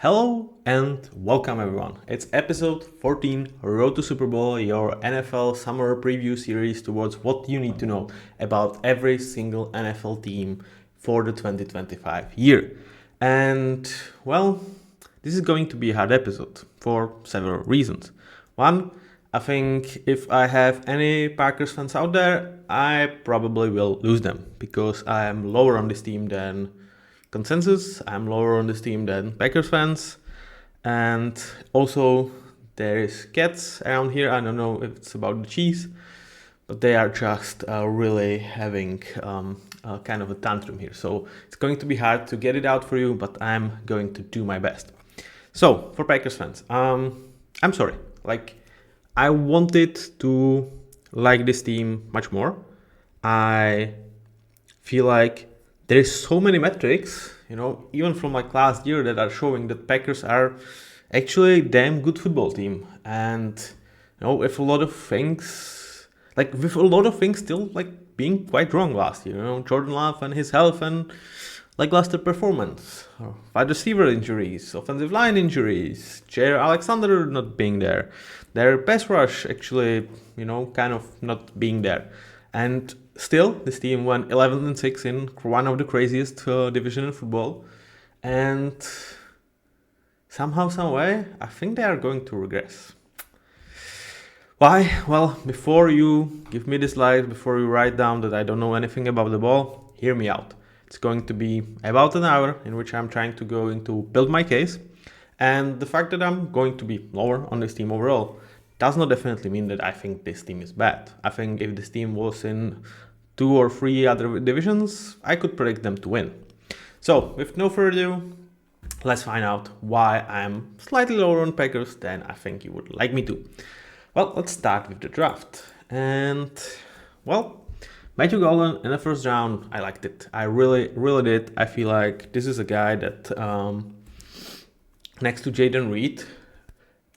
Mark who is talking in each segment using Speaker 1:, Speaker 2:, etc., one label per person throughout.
Speaker 1: Hello and welcome everyone. It's episode 14, Road to Superbowl, your NFL summer preview series towards what you need to know about every single NFL team for the 2025 year. And well, this is going to be a hard episode for several reasons. One, I think if I have any Packers fans out there, I probably will lose them because I am lower on this team than consensus. I'm lower on this team than Packers fans. And also there is cats around here. I don't know if it's about the cheese, but they are just really having kind of a tantrum here. So it's going to be hard to get it out for you, but I'm going to do my best. So for Packers fans, I'm sorry. I wanted to like this team much more. I feel like there is so many metrics, even from like last year that are showing that Packers are actually a damn good football team. And, with a lot of things still like being quite wrong last year, Jordan Love and his health and lackluster performance, wide receiver injuries, offensive line injuries, Jair Alexander not being there, their pass rush actually, kind of not being there. And still, this team won 11-6 in one of the craziest division in football. And somehow, some way, I think they are going to regress. Why? Well, before you give me this slide, before you write down that I don't know anything about the ball, hear me out. It's going to be about an hour in which I'm trying to go into build my case. And the fact that I'm going to be lower on this team overall does not definitely mean that I think this team is bad. I think if this team was in 2 or 3 other divisions, I could predict them to win. So, with no further ado, let's find out why I'm slightly lower on Packers than I think you would like me to. Well, let's start with the draft. And, well, Matthew Golden in the first round, I liked it. I really, really did. I feel like this is a guy that, next to Jaden Reed,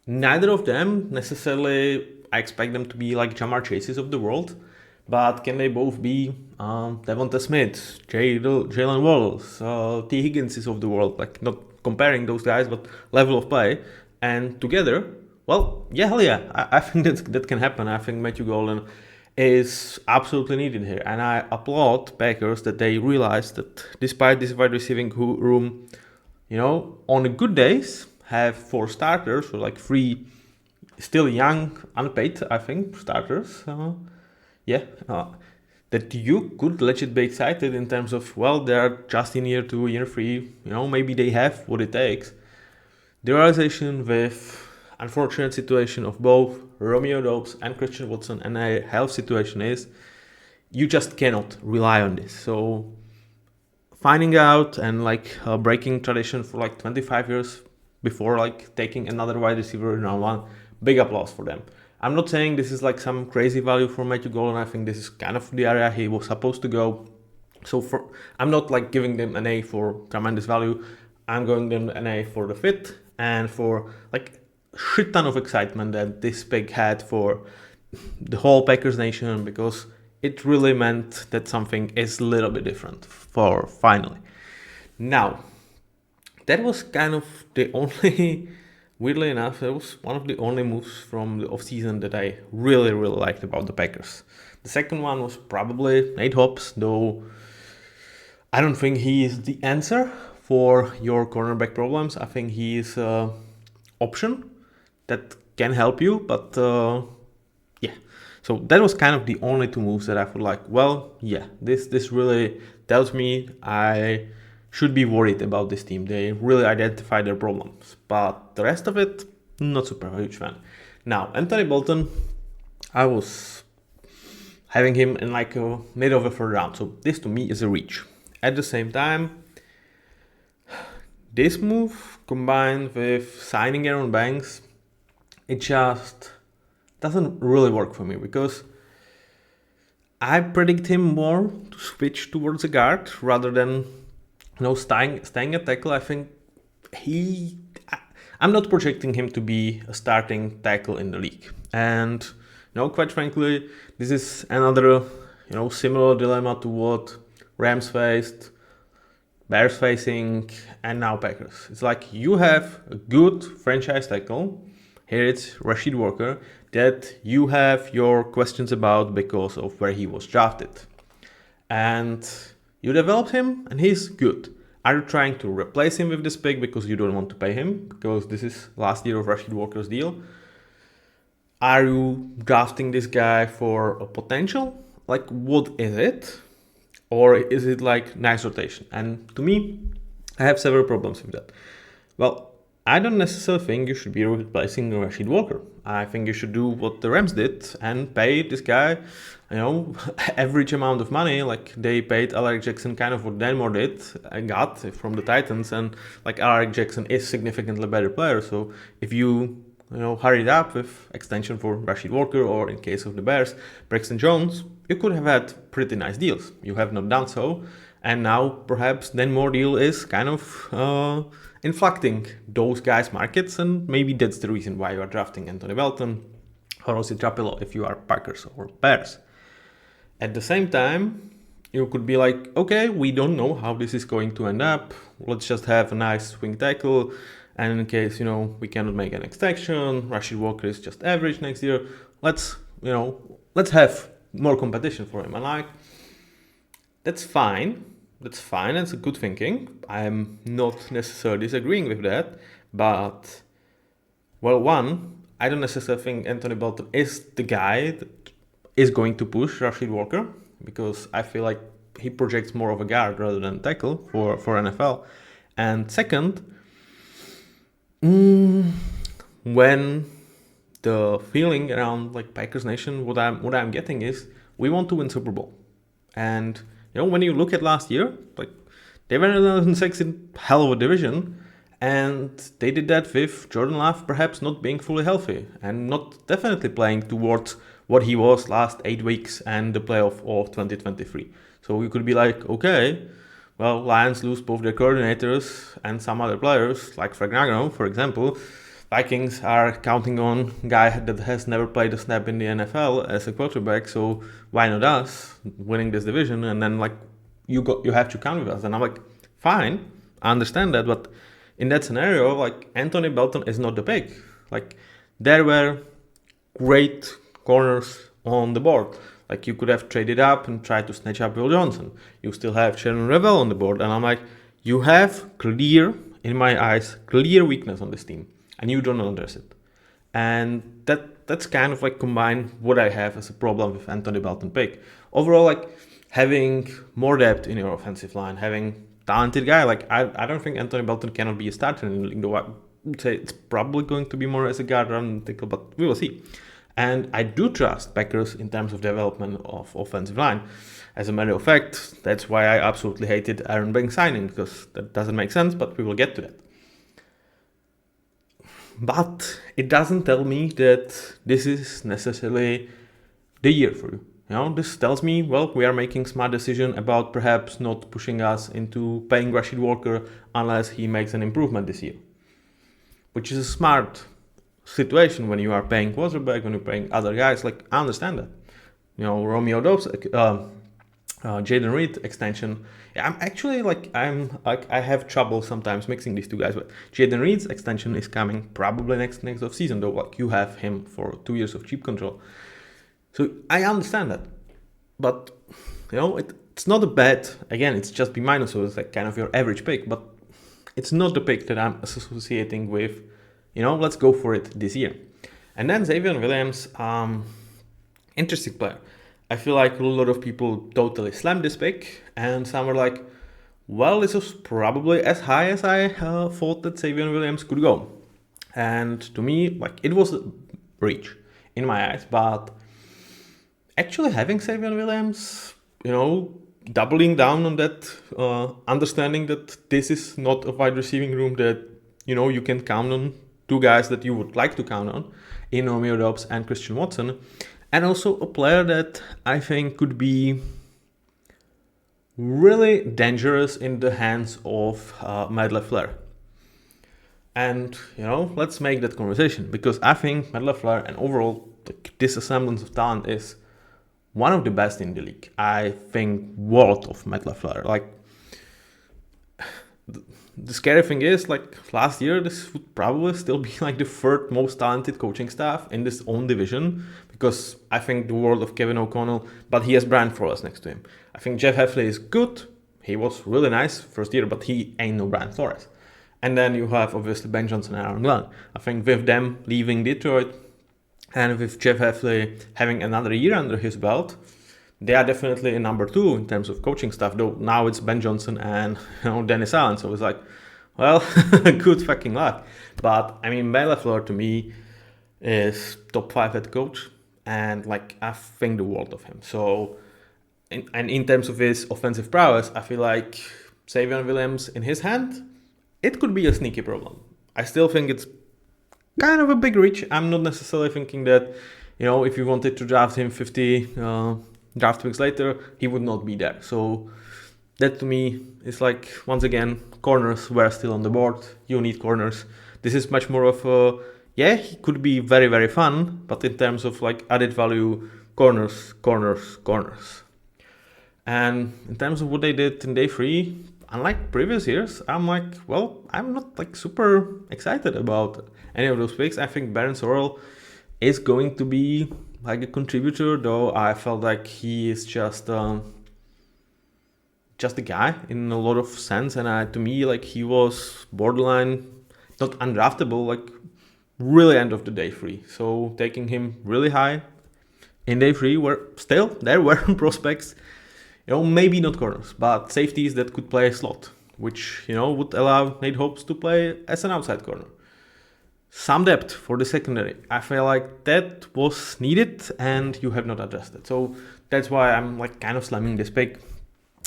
Speaker 1: neither of them necessarily, I expect them to be like Jamar Chases of the world, but can they both be Devonta Smith, Jalen Waddles, T. Higginses of the world, like not comparing those guys, but level of play, and together, well, yeah, hell yeah, I think that can happen. I think Matthew Golden is absolutely needed here, and I applaud Packers that they realized that despite this wide receiving room, on the good days, have 4 starters, or like 3 still young, unpaid, I think, starters. That you could legit be excited in terms of, well, they're just in year 2, year 3, maybe they have what it takes. The realization with unfortunate situation of both Romeo Doubs and Christian Watson and a health situation is you just cannot rely on this. So finding out and breaking tradition for 25 years before taking another wide receiver in round 1, big applause for them. I'm not saying this is some crazy value for Matthew Golden. I think this is kind of the area he was supposed to go. So I'm not giving them an A for tremendous value. I'm going them an A for the fit and for shit ton of excitement that this pick had for the whole Packers nation, because it really meant that something is a little bit different for finally. Now, that was kind of the only, weirdly enough, that was one of the only moves from the offseason that I really, really liked about the Packers. The second one was probably Nate Hobbs, though I don't think he is the answer for your cornerback problems. I think he is an option that can help you, but yeah. So that was kind of the only 2 moves that I feel like, well, yeah, this really tells me I should be worried about this team. They really identify their problems, but the rest of it, not super huge fan. Now, Anthony Bolton, I was having him in a mid of a 3rd round, so this to me is a reach. At the same time, this move combined with signing Aaron Banks, it just doesn't really work for me, because I predict him more to switch towards a guard rather than staying at tackle. I think I'm not projecting him to be a starting tackle in the league. And quite frankly, this is another similar dilemma to what Rams faced Bears facing, and now Packers. It's like you have a good franchise tackle. Here it's Rashid Walker that you have your questions about because of where he was drafted. And you developed him and he's good. Are you trying to replace him with this pick because you don't want to pay him? Because this is last year of Rashid Walker's deal. Are you drafting this guy for a potential? Like, what is it? Or is it like nice rotation? And to me, I have several problems with that. Well, I don't necessarily think you should be replacing Rashid Walker. I think you should do what the Rams did and pay this guy, average amount of money. Like they paid Alaric Jackson kind of what Denmore did and got from the Titans. And like Alaric Jackson is significantly better player. So if you hurried up with extension for Rashid Walker, or in case of the Bears, Braxton Jones, you could have had pretty nice deals. You have not done so, and now perhaps Denmore deal is kind of inflecting those guys' markets, and maybe that's the reason why you are drafting Anthony Belton or Rossi Trapelo if you are Packers or Bears. At the same time, you could be like, okay, we don't know how this is going to end up. Let's just have a nice swing tackle. And in case, we cannot make an extension, Rashid Walker is just average next year, let's have more competition for him. And that's fine. That's a good thinking. I'm not necessarily disagreeing with that. But, well, one, I don't necessarily think Anthony Belton is the guy that is going to push Rashid Walker, because I feel like he projects more of a guard rather than tackle for NFL. And second, when the feeling around like Packers Nation, what I'm getting is we want to win Super Bowl. And when you look at last year, like they were in 11-6 in hell of a division, and they did that with Jordan Love perhaps not being fully healthy and not definitely playing towards what he was last 8 weeks and the playoff of 2023. So we could be like, okay, well, Lions lose both their coordinators and some other players, like Frank Nagano, for example. Vikings are counting on a guy that has never played a snap in the NFL as a quarterback, so why not us winning this division? And then you have to count with us. And I'm like, fine, I understand that, but in that scenario, like Anthony Belton is not the pick. Like there were great corners on the board. Like you could have traded up and tried to snatch up Will Johnson. You still have Sharon Revel on the board. And I'm like, you have in my eyes, clear weakness on this team. And you don't address it. And that's kind of like combined what I have as a problem with Anthony Belton pick. Overall, like having more depth in your offensive line, having talented guy, like I don't think Anthony Belton cannot be a starter in the league, though I would say it's probably going to be more as a guard rather than tackle, but we will see. And I do trust Packers in terms of development of offensive line. As a matter of fact, that's why I absolutely hated Aaron Banks signing, because that doesn't make sense, but we will get to that. But it doesn't tell me that this is necessarily the year for you. This tells me, well, we are making smart decision about perhaps not pushing us into paying Rashid Walker unless he makes an improvement this year. Which is a smart situation when you are paying quarterback, when you're paying other guys. Like, I understand that. Romeo Dobbs, Jaden Reed extension. Yeah, I have trouble sometimes mixing these two guys, but Jaden Reed's extension is coming probably next off season, though. Like you have him for 2 years of cheap control. So I understand that, but it's not a bad. Again, it's just B-, so it's like kind of your average pick, but it's not the pick that I'm associating with. Let's go for it this year. And then Xavier Williams, interesting player. I feel like a lot of people totally slammed this pick, and some were like, well, this was probably as high as I thought that Xavier Williams could go. And to me, like, it was a reach in my eyes, but actually having Xavier Williams, doubling down on that, understanding that this is not a wide receiving room that, you can count on two guys that you would like to count on in Romeo Dobbs and Christian Watson. And also a player that I think could be really dangerous in the hands of Matt LaFleur. And, let's make that conversation, because I think Matt LaFleur and overall this assemblance of talent is one of the best in the league. I think world of Matt LaFleur. Like, the scary thing is, like last year, this would probably still be like the third most talented coaching staff in this own division, because I think the world of Kevin O'Connell, but he has Brian Flores next to him. I think Jeff Heffley is good. He was really nice first year, but he ain't no Brian Flores. And then you have obviously Ben Johnson and Aaron Glenn. I think with them leaving Detroit and with Jeff Heffley having another year under his belt, they are definitely in number 2 in terms of coaching stuff, though now it's Ben Johnson and Dennis Allen. So it's like, well, good fucking luck. But I mean, Ben LaFleur to me is top 5 head coach, and like I think the world of him. So, in terms of his offensive prowess, I feel like Savion Williams in his hand, it could be a sneaky problem. I still think it's kind of a big reach. I'm not necessarily thinking that, if you wanted to draft him 50 draft picks later, he would not be there. So that to me is like, once again, corners were still on the board. You need corners. This is much more of a, he could be very, very fun, but in terms of like added value, corners. And in terms of what they did in day 3, unlike previous years, I'm like, well, I'm not like super excited about any of those picks. I think Baron Sorrell is going to be like a contributor, though I felt like he is just a guy in a lot of sense, and to me, like, he was borderline not undraftable, like really end of the day 3. So taking him really high in day 3, there were prospects, maybe not corners, but safeties that could play a slot, which would allow Nate Hobbs to play as an outside corner. Some depth for the secondary. I feel like that was needed, and you have not addressed it. So that's why I'm like kind of slamming this pick.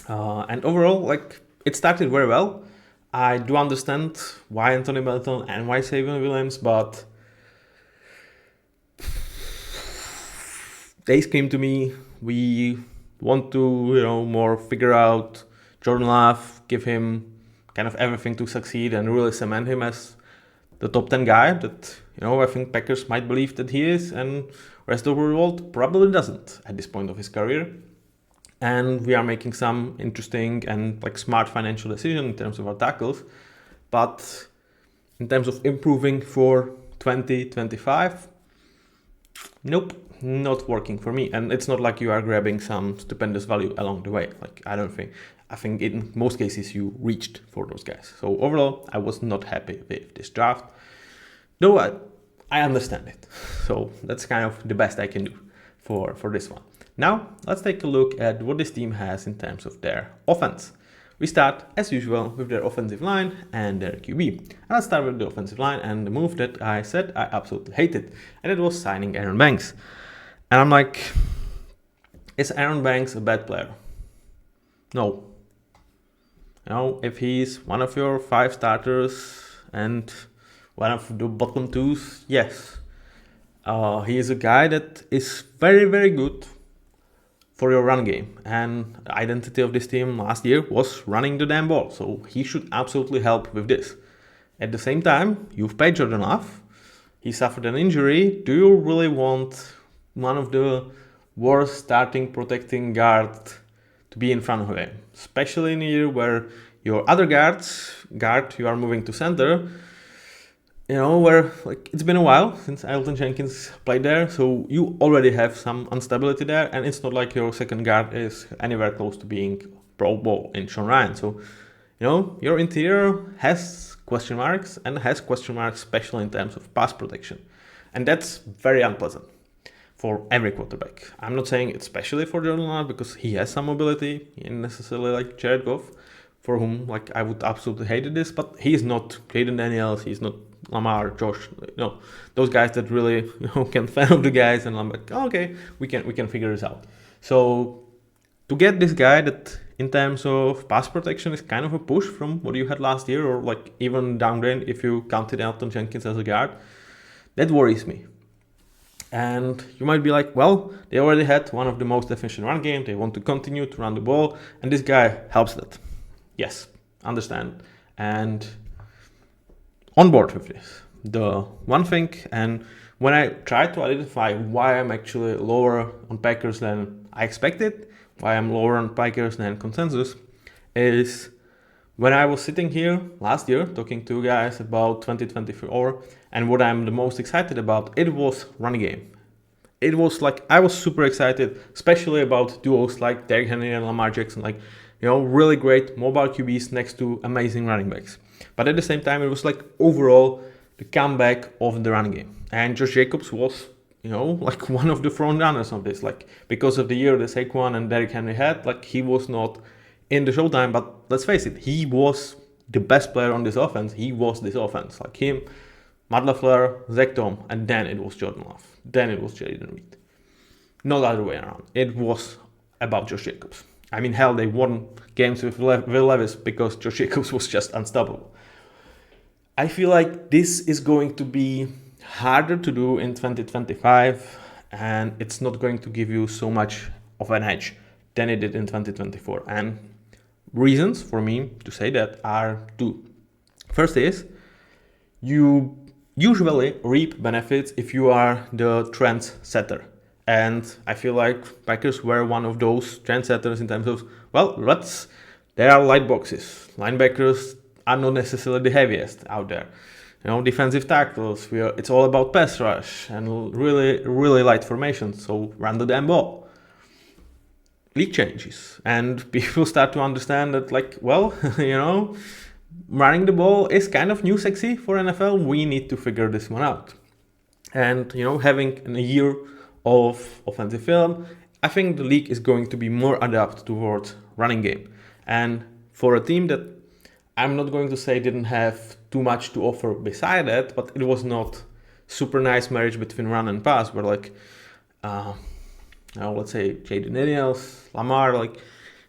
Speaker 1: And overall, like, it started very well. I do understand why Anthony Melton and why Savion Williams, but they scream to me, we want to, more figure out Jordan Love, give him kind of everything to succeed and really cement him as the top 10 guy that, I think Packers might believe that he is, and rest of the world probably doesn't at this point of his career. And we are making some interesting and like smart financial decisions in terms of our tackles. But in terms of improving for 2025, nope, not working for me. And it's not like you are grabbing some stupendous value along the way. Like, I think in most cases you reached for those guys. So overall, I was not happy with this draft, though I understand it. So that's kind of the best I can do for this one. Now, let's take a look at what this team has in terms of their offense. We start, as usual, with their offensive line and their QB. And let's start with the offensive line and the move that I said I absolutely hated, and it was signing Aaron Banks. And I'm like, is Aaron Banks a bad player? No. If he's one of your 5 starters and one of the bottom 2s, yes. He is a guy that is very, very good for your run game. And the identity of this team last year was running the damn ball. So he should absolutely help with this. At the same time, you've paid Jordan Love. He suffered an injury. Do you really want one of the worst starting protecting guard to be in front of him? Especially in a year where your other guard, you are moving to center, where like it's been a while since Elton Jenkins played there, so you already have some instability there, and it's not like your second guard is anywhere close to being Pro Bowl in Sean Ryan. So, your interior has question marks, and has question marks especially in terms of pass protection. And that's very unpleasant for every quarterback. I'm not saying it's especially for Jordan Love because he has some mobility, and necessarily like Jared Goff, for whom like I would absolutely hate this, but he's not Caden Daniels, he's not Lamar, Josh, those guys that really can fan of the guys, and I'm like, okay, we can figure this out. So to get this guy that in terms of pass protection is kind of a push from what you had last year, or like even downgrade if you counted Elton Jenkins as a guard, that worries me. And you might be like, well, they already had one of the most efficient run game, they want to continue to run the ball, and this guy helps that. Yes, understand, and on board with this. The one thing, and when I try to identify why I'm actually lower on Packers than I expected, why I'm lower on Packers than consensus, is When I was sitting here last year talking to guys about 2024 and what I'm the most excited about, it was run game. It was like, I was super excited, especially about duos like Derrick Henry and Lamar Jackson, like, really great mobile QBs next to amazing running backs. But at the same time, it was like overall the comeback of the run game. And Josh Jacobs was, like one of the front runners of this, like because of the year that Saquon and Derrick Henry had, like he was not in the showtime, but let's face it, he was the best player on this offense. He was this offense, like him, Matt LaFleur, Zach Tom, and then it was Jordan Love. Then it was Jaden Reed. Not the other way around. It was about Josh Jacobs. I mean, hell, they won games with Will Levis because Josh Jacobs was just unstoppable. I feel like this is going to be harder to do in 2025, and it's not going to give you so much of an edge than it did in 2024. And reasons for me to say that are two. First is, you usually reap benefits if you are the trend setter. And I feel like Packers were one of those trendsetters in terms of, there are light boxes. Linebackers are not necessarily the heaviest out there. Defensive tackles, it's all about pass rush and really, really light formations. So run the damn ball. League changes and people start to understand that, running the ball is kind of new sexy for NFL. We need to figure this one out. And, having a year of offensive film, I think the league is going to be more adapted towards running game. And for a team that I'm not going to say didn't have too much to offer beside that, but it was not super nice marriage between run and pass, where let's say Jaden Daniels, Lamar,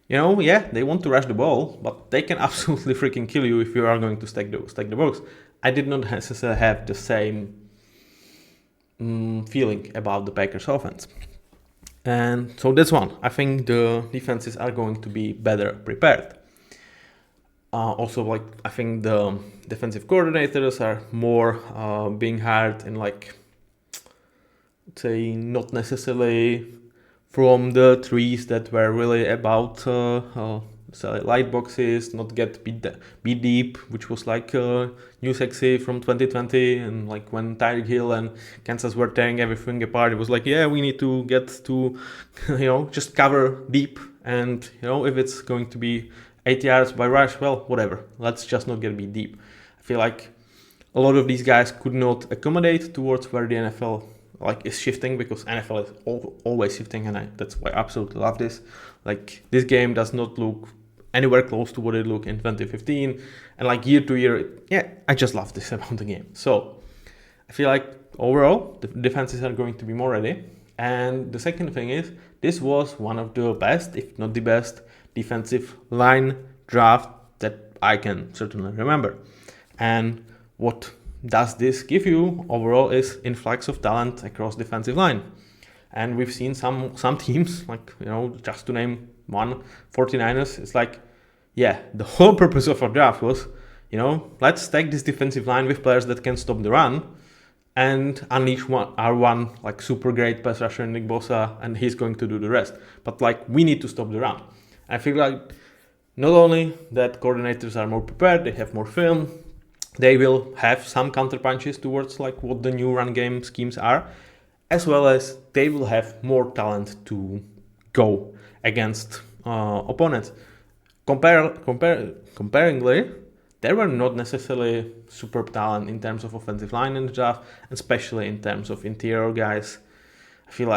Speaker 1: they want to rush the ball, but they can absolutely freaking kill you if you are going to stack the box. I did not necessarily have the same feeling about the Packers offense. And so that's one. I think the defenses are going to be better prepared. Also, I think the defensive coordinators are more being hired in, not necessarily from the trees that were really about light boxes, not get beat deep, which was new sexy from 2020, and when Tyreek Hill and Kansas were tearing everything apart, it was we need to get to just cover deep, and if it's going to be 8 yards by rush, well, whatever, let's just not get beat deep. I feel like a lot of these guys could not accommodate towards where the NFL is shifting, because NFL is always shifting, and that's why I absolutely love this. This game does not look anywhere close to what it looked in 2015, and year to year, I just love this about the game. So I feel like overall the defenses are going to be more ready. And the second thing is, this was one of the best, if not the best, defensive line draft that I can certainly remember. And what does this give you overall is influx of talent across defensive line. And we've seen some teams, just to name one, 49ers, it's the whole purpose of our draft was, let's stack this defensive line with players that can stop the run and unleash our one super great pass rusher, Nick Bosa, and he's going to do the rest. But we need to stop the run. I feel not only that coordinators are more prepared, they have more film, they will have some counter punches towards what the new run game schemes are, as well as they will have more talent to go against opponents. Comparingly, there were not necessarily superb talent in terms of offensive line in the draft, especially in terms of interior guys. I feel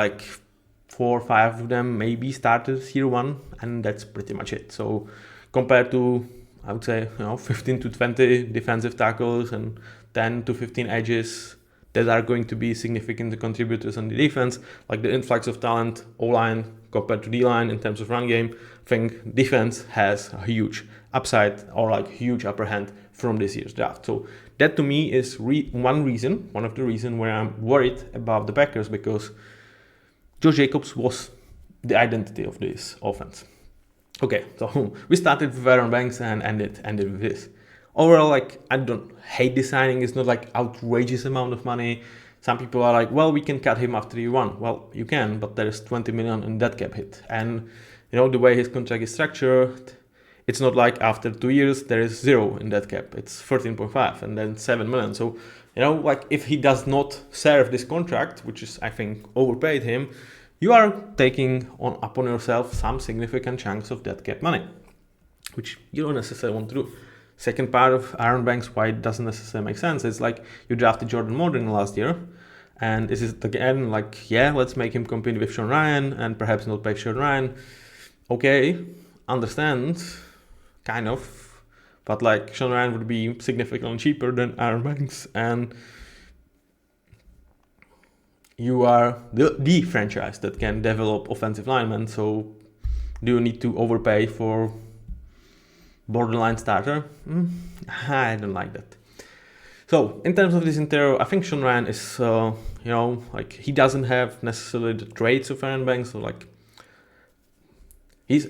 Speaker 1: 4 or 5 of them maybe started year one, and that's pretty much it. So compared to, I would say, 15 to 20 defensive tackles and 10 to 15 edges that are going to be significant contributors on the defense, the influx of talent, O-line compared to D-line in terms of run game, I think defense has a huge upside or huge upper hand from this year's draft. So that to me is one of the reasons where I'm worried about the Packers, because Josh Jacobs was the identity of this offense. Okay, so we started with Aaron Banks and ended with this. Overall, I don't hate this signing. It's not outrageous amount of money. Some people are we can cut him after year one. Well, you can, but there is $20 million in that cap hit. And, the way his contract is structured, it's not like after 2 years there is 0 in that cap. It's 13.5 and then 7 million. So, like if he does not serve this contract, which is, I think, overpaid him, you are taking upon yourself some significant chunks of that cap money, which you don't necessarily want to do. Second part of Aaron Banks, why it doesn't necessarily make sense, is like you drafted Jordan Morgan last year, and this is again like, yeah, let's make him compete with Sean Ryan and perhaps not pay Sean Ryan. Okay, understand, kind of, but like Sean Ryan would be significantly cheaper than Aaron Banks, and you are the franchise that can develop offensive linemen, so do you need to overpay for borderline starter? I don't like that. So in terms of this interior, I think Sean Ryan is, like he doesn't have necessarily the traits of Aaron Banks. So like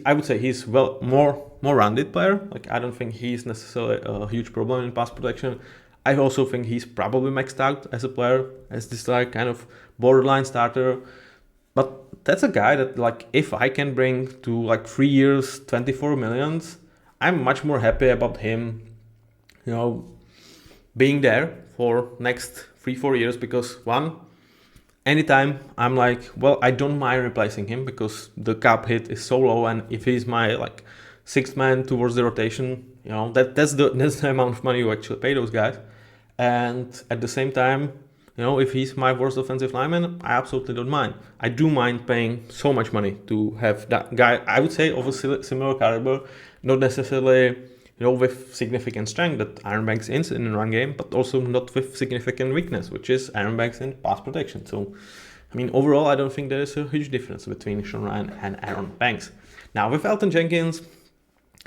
Speaker 1: I would say he's more rounded player. Like I don't think he's necessarily a huge problem in pass protection. I also think he's probably maxed out as a player, as this like kind of borderline starter. But that's a guy that like if I can bring to like 3 years, 24 millions, I'm much more happy about him, being there for next 3-4 years, because one, anytime I'm like, well, I don't mind replacing him because the cap hit is so low, and if he's my like sixth man towards the rotation, that's the amount of money you actually pay those guys. And at the same time, if he's my worst offensive lineman, I absolutely don't mind. I do mind paying so much money to have that guy, I would say, of a similar caliber, not necessarily, with significant strength that Aaron Banks is in the run game, but also not with significant weakness, which is Aaron Banks in pass protection. So, I mean, overall, I don't think there is a huge difference between Sean Ryan and Aaron Banks. Now, with Elgton Jenkins,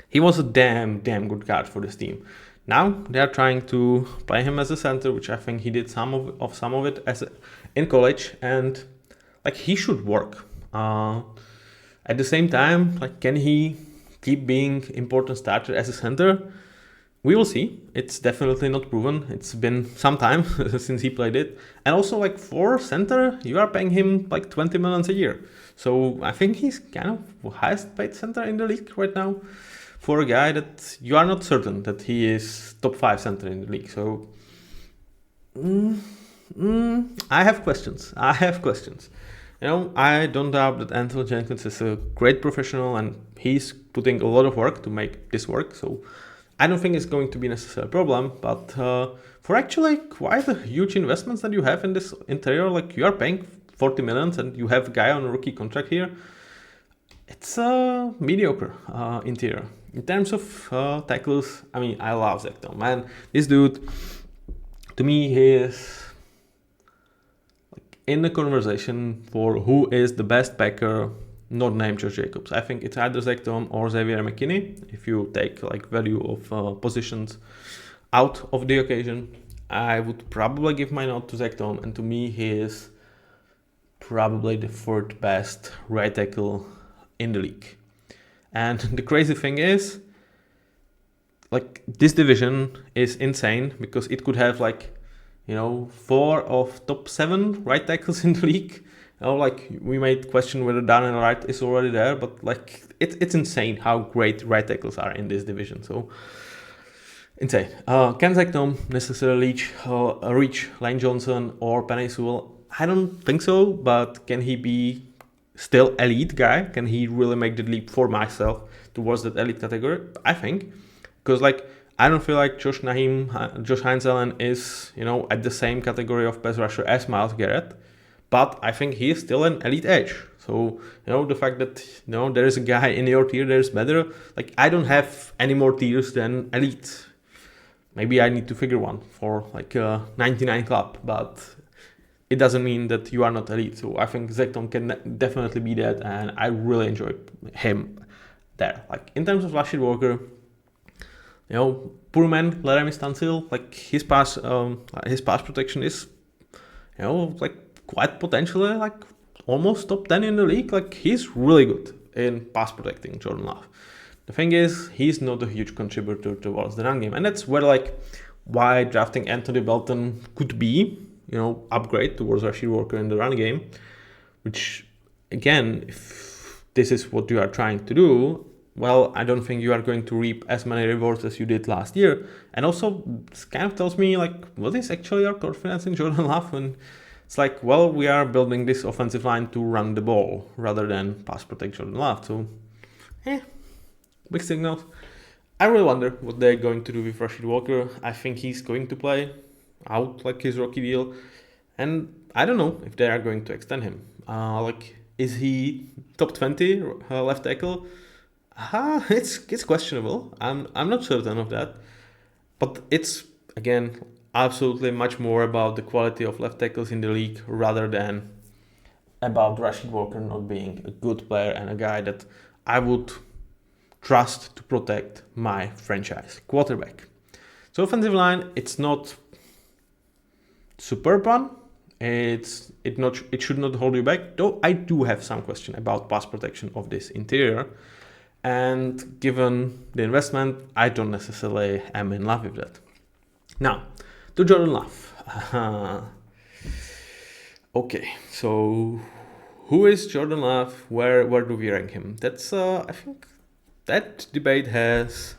Speaker 1: he was a damn good guard for this team. Now they are trying to play him as a center, which I think he did some of it in college, and like he should work. At the same time, like, can he keep being important starter as a center? We will see. It's definitely not proven. It's been some time since he played it, and also like for center, you are paying him like 20 million a year. So I think he's kind of the highest paid center in the league right now, for a guy that you are not certain that he is top 5 center in the league. So I have questions. I don't doubt that Anthony Jenkins is a great professional and he's putting a lot of work to make this work. So I don't think it's going to be necessarily a problem. But for actually quite a huge investments that you have in this interior, like you are paying 40 million and you have a guy on a rookie contract here, it's a mediocre interior. In terms of tackles, I mean, I love Zach Tom, man. This dude, to me, he is like in the conversation for who is the best Packer, not named Josh Jacobs. I think it's either Zach Tom or Xavier McKinney. If you take like value of positions out of the occasion, I would probably give my nod to Zach Tom, and to me, he is probably the 4th best right tackle in the league. And the crazy thing is, like, this division is insane because it could have like, 4 of top 7 right tackles in the league. Like we might question whether Daniel Wright is already there, but like it's insane how great right tackles are in this division. So insane. Can Zach Tom necessarily reach Lane Johnson or Penei Sewell? I don't think so, but can he be still elite guy? Can he really make the leap for myself towards that elite category? I think, because like I don't feel like Josh Hines Allen is at the same category of pass rusher as Myles Garrett, but I think he is still an elite edge. So the fact that there is a guy in your tier that is better, like I don't have any more tiers than elite. Maybe I need to figure one for like a 99 club, but it doesn't mean that you are not elite. So I think Zach Tom can definitely be that, and I really enjoy him there. Like in terms of Rashid Walker, poor man Laramie Stansil, like his pass protection is, like quite potentially like almost top 10 in the league. Like he's really good in pass protecting Jordan Love. The thing is, he's not a huge contributor towards the run game, and that's where like why drafting Anthony Belton could be, upgrade towards Rashid Walker in the run game, which again, if this is what you are trying to do, well, I don't think you are going to reap as many rewards as you did last year. And also, this kind of tells me, like, what is actually your confidence in Jordan Love? And it's like, well, we are building this offensive line to run the ball rather than pass protect Jordan Love. So, big signals. I really wonder what they're going to do with Rashid Walker. I think he's going to play out like his rookie deal. And I don't know if they are going to extend him. Is he top 20 left tackle? It's questionable. I'm not certain of that. But it's, again, absolutely much more about the quality of left tackles in the league rather than about Rashid Walker not being a good player and a guy that I would trust to protect my franchise quarterback. So offensive line, it's not superb one. It should not hold you back, though I do have some question about pass protection of this interior. And given the investment, I don't necessarily am in love with that. Now, to Jordan Love. Okay, so who is Jordan Love? Where do we rank him? That's I think that debate has.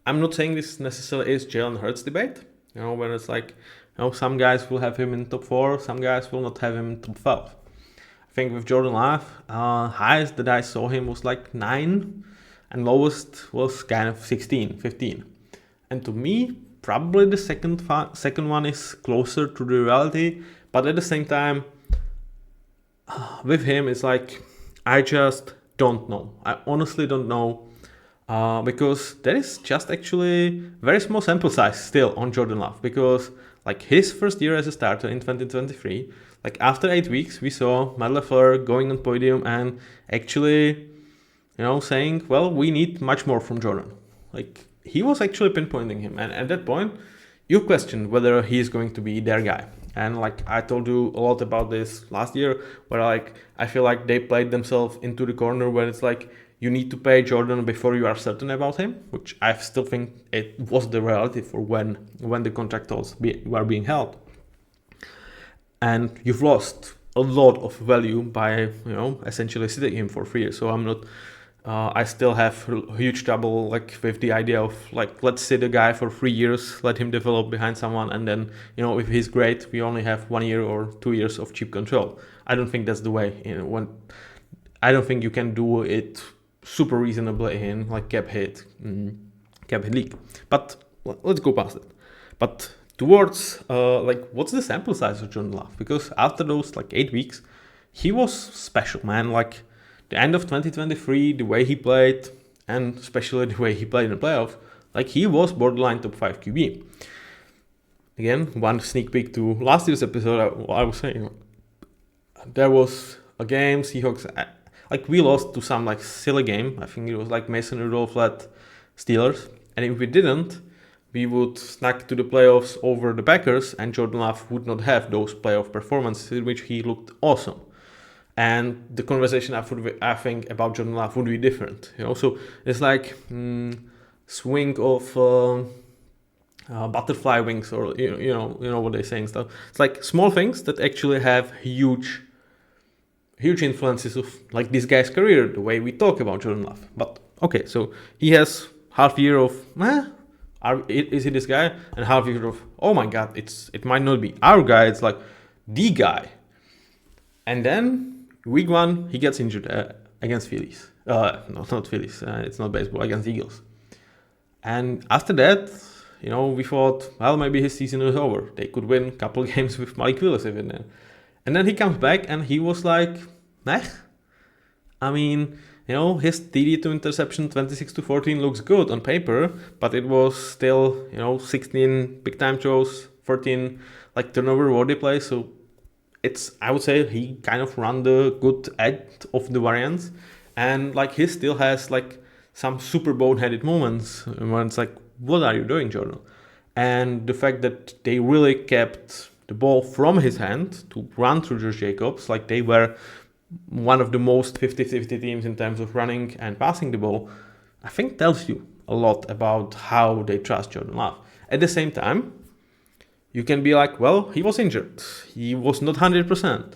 Speaker 1: I'm not saying this necessarily is Jalen Hurts debate. When it's like, some guys will have him in top 4, some guys will not have him in top 12. I think with Jordan Love, highest that I saw him was like 9, and lowest was kind of 16, 15. And to me, probably the second one is closer to the reality, but at the same time, with him, it's like, I just don't know. I honestly don't know. Because there is just actually very small sample size still on Jordan Love, because like his first year as a starter in 2023, like after 8 weeks, we saw Matt LaFleur going on podium and actually, saying, well, we need much more from Jordan. Like he was actually pinpointing him, and at that point, you questioned whether he is going to be their guy. And like I told you a lot about this last year, where like I feel like they played themselves into the corner where it's like, you need to pay Jordan before you are certain about him, which I still think it was the reality for when the contracts were being held. And you've lost a lot of value by essentially sitting him for 3 years. So I'm not. I still have huge trouble like with the idea of like, let's sit a guy for 3 years, let him develop behind someone, and then if he's great, we only have 1 year or 2 years of cheap control. I don't think that's the way. I don't think you can do it super reasonably in like cap hit league. But let's go past it. But towards what's the sample size of Jordan Love? Because after those like 8 weeks, he was special, man. Like the end of 2023, the way he played, and especially the way he played in the playoffs, like he was borderline top 5 QB. Again, one sneak peek to last year's episode, I was saying there was a game Seahawks. Like we lost to some like silly game. I think it was like Mason Rudolph led Steelers. And if we didn't, we would snack to the playoffs over the Packers, and Jordan Love would not have those playoff performances in which he looked awesome. And the conversation I think about Jordan Love would be different. So it's like swing of butterfly wings, or you know what they say and stuff. It's like small things that actually have huge influences of like this guy's career, the way we talk about Jordan Love. But okay, so he has half year of is he this guy, and half year of, oh my god, it might not be our guy, it's like the guy. And then week 1 he gets injured against Phillies. No, not Phillies. It's not baseball, against Eagles. And after that, we thought, well, maybe his season is over. They could win a couple of games with Malik Willis even then. And then he comes back and he was like, meh. I mean, his TD to interception 26-14 looks good on paper, but it was still, 16 big time throws, 14 like turnover worthy plays. So I would say he kind of ran the good edge of the variance. And like he still has like some super boneheaded moments when it's like, what are you doing, Jordan? And the fact that they really kept the ball from his hand to run through Josh Jacobs, like they were one of the most 50-50 teams in terms of running and passing the ball, I think tells you a lot about how they trust Jordan Love. At the same time, you can be like, well, he was injured. He was not 100%.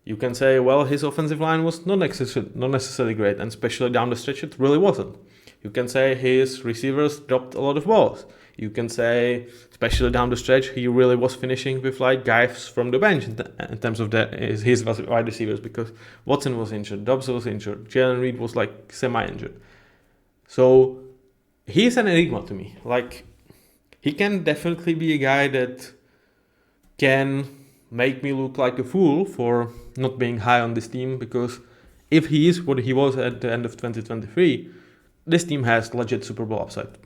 Speaker 1: You can say, well, his offensive line was not necessarily great, and especially down the stretch, it really wasn't. You can say his receivers dropped a lot of balls. You can say, especially down the stretch, he really was finishing with like guys from the bench in terms of his wide receivers, because Watson was injured, Dobbs was injured, Jalen Reed was like semi-injured. So he's an enigma to me. Like, he can definitely be a guy that can make me look like a fool for not being high on this team, because if he is what he was at the end of 2023, this team has legit Super Bowl upside.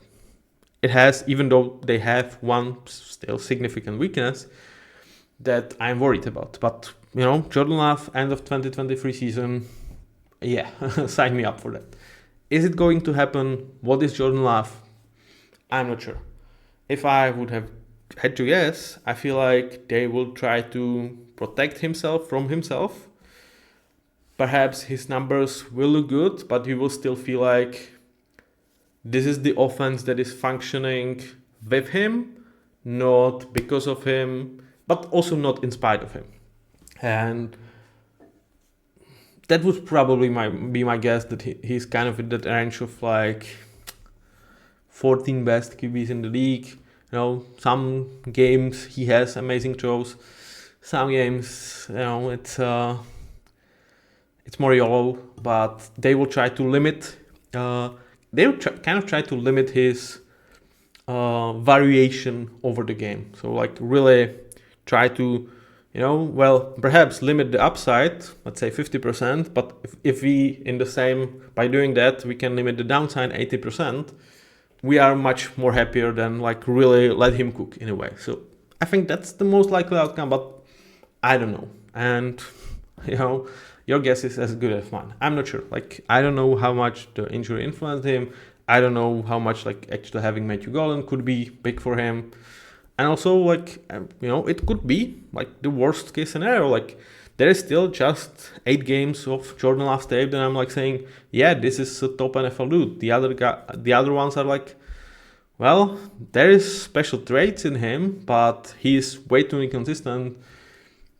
Speaker 1: It has, even though they have one still significant weakness that I'm worried about. But, Jordan Love, end of 2023 season, yeah, sign me up for that. Is it going to happen? What is Jordan Love? I'm not sure. If I would have had to guess, I feel like they will try to protect himself from himself. Perhaps his numbers will look good, but you will still feel like this is the offense that is functioning with him, not because of him, but also not in spite of him. And that would probably be my guess, that he's kind of in that range of like 14 best QBs in the league. Some games he has amazing throws. Some games, it's more yellow, but they will try to limit. They will try to limit his variation over the game. So like really try to, perhaps limit the upside, let's say 50%. But if we by doing that, we can limit the downside 80%. We are much more happier than like really let him cook in a way. So I think that's the most likely outcome, but I don't know. And, your guess is as good as mine. I'm not sure. Like, I don't know how much the injury influenced him. I don't know how much like actually having Matthew Golden could be big for him. And also like, it could be like the worst case scenario. Like, there is still just 8 games of Jordan Love tape that I'm like saying, yeah, this is a top NFL dude. The other ones are like, well, there is special traits in him, but he's way too inconsistent.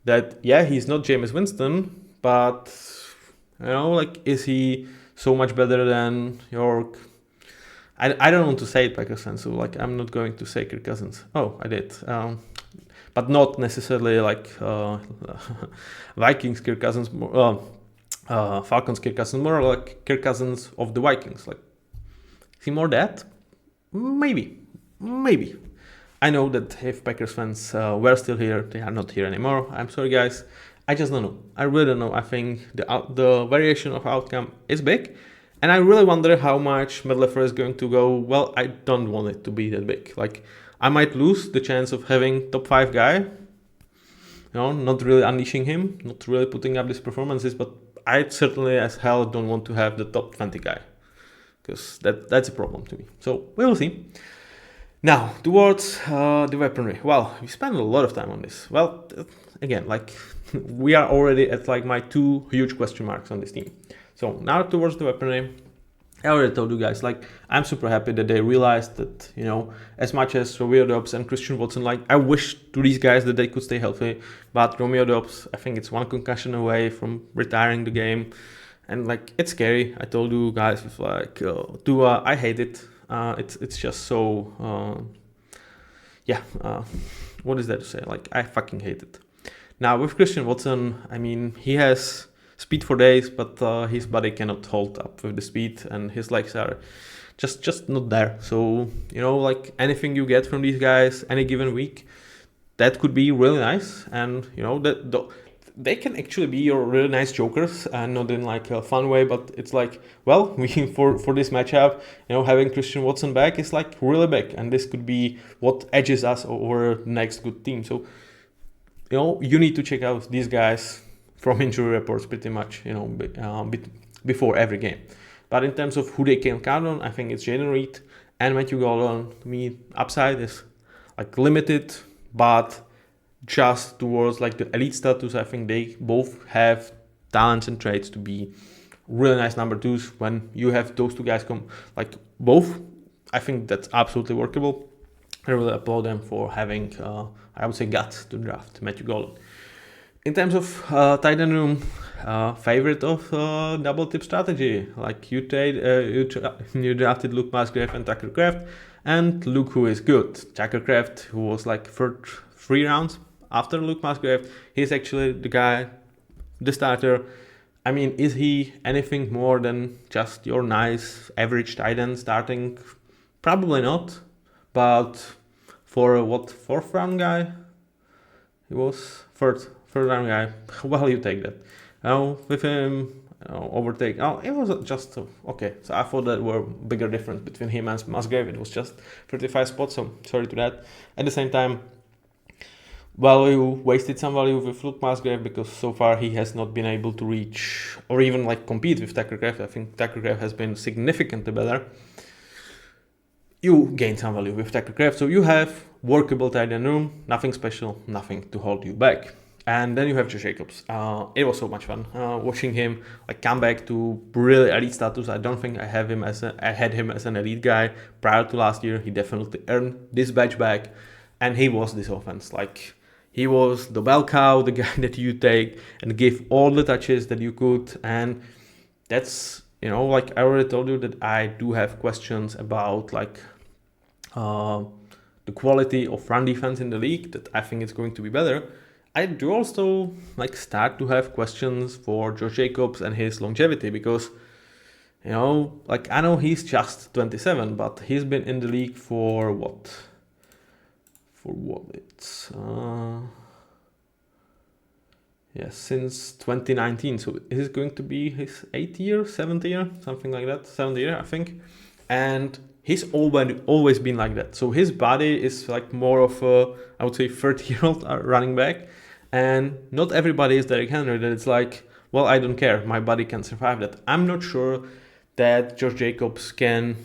Speaker 1: That, yeah, he's not Jameis Winston, but is he so much better than your? I don't want to say it Packers fans, so like I'm not going to say Kirk Cousins. Oh, I did. But not necessarily like Vikings Kirk Cousins, Falcons Kirk Cousins, more like Kirk Cousins of the Vikings. Like, is he more that? Maybe. I know that if Packers fans were still here, they are not here anymore. I'm sorry, guys. I just don't know. I really don't know. I think the variation of outcome is big. And I really wonder how much Matt LaFleur is going to go, well, I don't want it to be that big. Like, I might lose the chance of having top 5 guy, not really unleashing him, not really putting up these performances, but I certainly as hell don't want to have the top 20 guy, because that's a problem to me. So we will see. Now, towards the weaponry. Well, we spent a lot of time on this. Well, again, like we are already at like my 2 huge question marks on this team. So now towards the weaponry, I already told you guys, like, I'm super happy that they realized that, as much as Romeo Doubs and Christian Watson, like, I wish to these guys that they could stay healthy, but Romeo Doubs, I think it's 1 concussion away from retiring the game, and, like, it's scary. I told you guys, with, like, Tua, I hate it. It's just so, what is there to say? Like, I fucking hate it. Now, with Christian Watson, I mean, he has speed for days, but his body cannot hold up with the speed, and his legs are just not there. So, like anything you get from these guys any given week, that could be really nice. And, they can actually be your really nice jokers, and not in like a fun way, but it's like, well, for this matchup, having Christian Watson back is like really big, and this could be what edges us over the next good team. So, you need to check out these guys from injury reports pretty much, before every game. But in terms of who they can count on, I think it's Jalen Reed and Matthew Golden. To me, upside is like limited, but just towards like the elite status. I think they both have talents and traits to be really nice number 2s. When you have those 2 guys come, like both, I think that's absolutely workable. I really applaud them for having, I would say, guts to draft Matthew Golden. In terms of tight end room, favorite of double tip strategy. Like you drafted Luke Musgrave and Tucker Kraft, and look who is good. Tucker Kraft, who was like 3 rounds after Luke Musgrave, he's actually the guy, the starter. I mean, is he anything more than just your nice average tight end starting? Probably not, but for a 4th round guy, he was third round guy. Well, you take that. With him overtake. It was just okay. So I thought that were bigger difference between him and Musgrave. It was just 35 spots. So sorry to that. At the same time, value wasted some value with Luke Musgrave because so far he has not been able to reach or even like compete with Tucker Kraft. I think Tucker Kraft has been significantly better. You gain some value with Tucker Kraft, so you have workable tight end room, nothing special, nothing to hold you back. And then you have Josh Jacobs. It was so much fun watching him like come back to really elite status. I don't think I had him as an elite guy prior to last year. He definitely earned this badge back, and he was this offense. Like he was the bell cow, the guy that you take and give all the touches that you could, and that's like I already told you that I do have questions about like the quality of run defense in the league. That I think it's going to be better. I do also like start to have questions for Josh Jacobs and his longevity because, like I know he's just 27, but he's been in the league for what? It's since 2019. So is it going to be his 8th year, 7th year, something like that? 7th year, I think. And he's always been like that. So his body is like more of a, I would say, 30-year-old running back. And not everybody is Derrick Henry that it's like, well, I don't care. My body can survive that. I'm not sure that Josh Jacobs can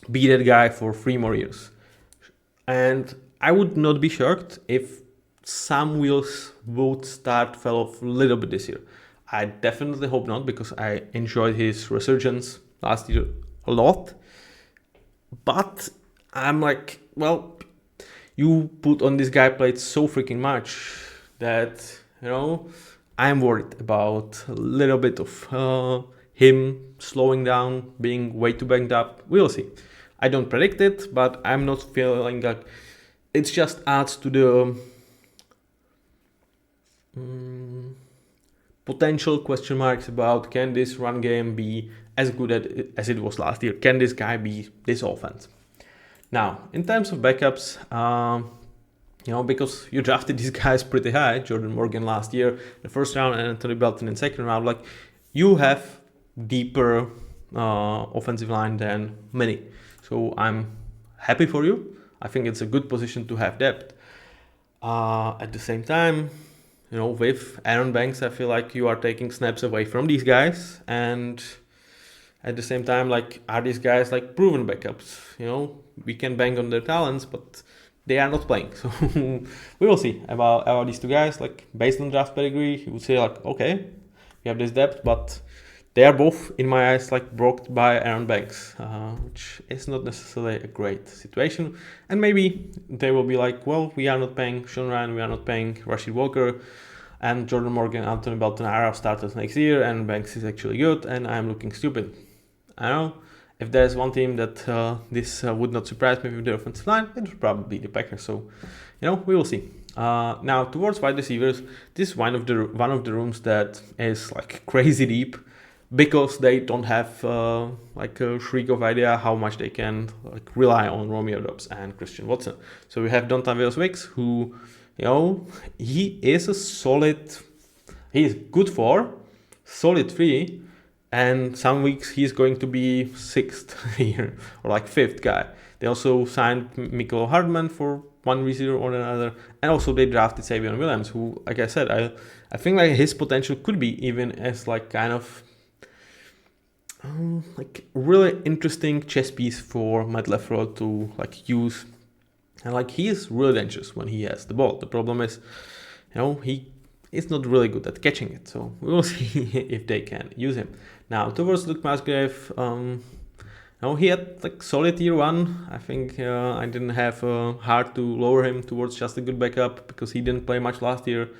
Speaker 1: be that guy for 3 more years. And I would not be shocked if some wheels would start fell off a little bit this year. I definitely hope not because I enjoyed his resurgence last year a lot. But I'm like, well, you put on this guy played so freaking much that, I'm worried about a little bit of him slowing down, being way too banged up. We'll see. I don't predict it, but I'm not feeling like it just adds to the potential question marks about can this run game be as good as it was last year? Can this guy be this offense? Now, in terms of backups, because you drafted these guys pretty high, Jordan Morgan last year, the 1st round, and Anthony Belton in 2nd round, like you have deeper offensive line than many. So I'm happy for you. I think it's a good position to have depth. At the same time, with Aaron Banks, I feel like you are taking snaps away from these guys. And at the same time, like, are these guys like proven backups? We can bang on their talents, but they are not playing. So we will see about these 2 guys. Like, based on draft pedigree, you would say like, okay, we have this depth, but they are both, in my eyes, like blocked by Aaron Banks, which is not necessarily a great situation. And maybe they will be like, well, we are not paying Sean Ryan, we are not paying Rashid Walker, and Jordan Morgan, Anthony Belton are our starters next year, and Banks is actually good, and I'm looking stupid. I don't know. If there's one team that this would not surprise me with the offensive line, it would probably be the Packers. So, we will see. Now, towards wide receivers, this is one of the rooms that is like crazy deep, because they don't have like a shriek of idea how much they can like rely on Romeo Doubs and Christian Watson. So we have Dontavius Wicks, who, he is a solid, he is good for, solid 3, and some weeks he's going to be 6th here or like 5th guy. They also signed Mecole Hardman for one receiver or another, and also they drafted Savion Williams, who, like I said, I think like his potential could be even as like kind of like really interesting chess piece for Matt LaFleur to like use, and like he is really dangerous when he has the ball. The problem is, he is not really good at catching it, so we will see if they can use him. Now towards Luke Musgrave, he had like solid year 1. I think I didn't have hard to lower him towards just a good backup because he didn't play much last year.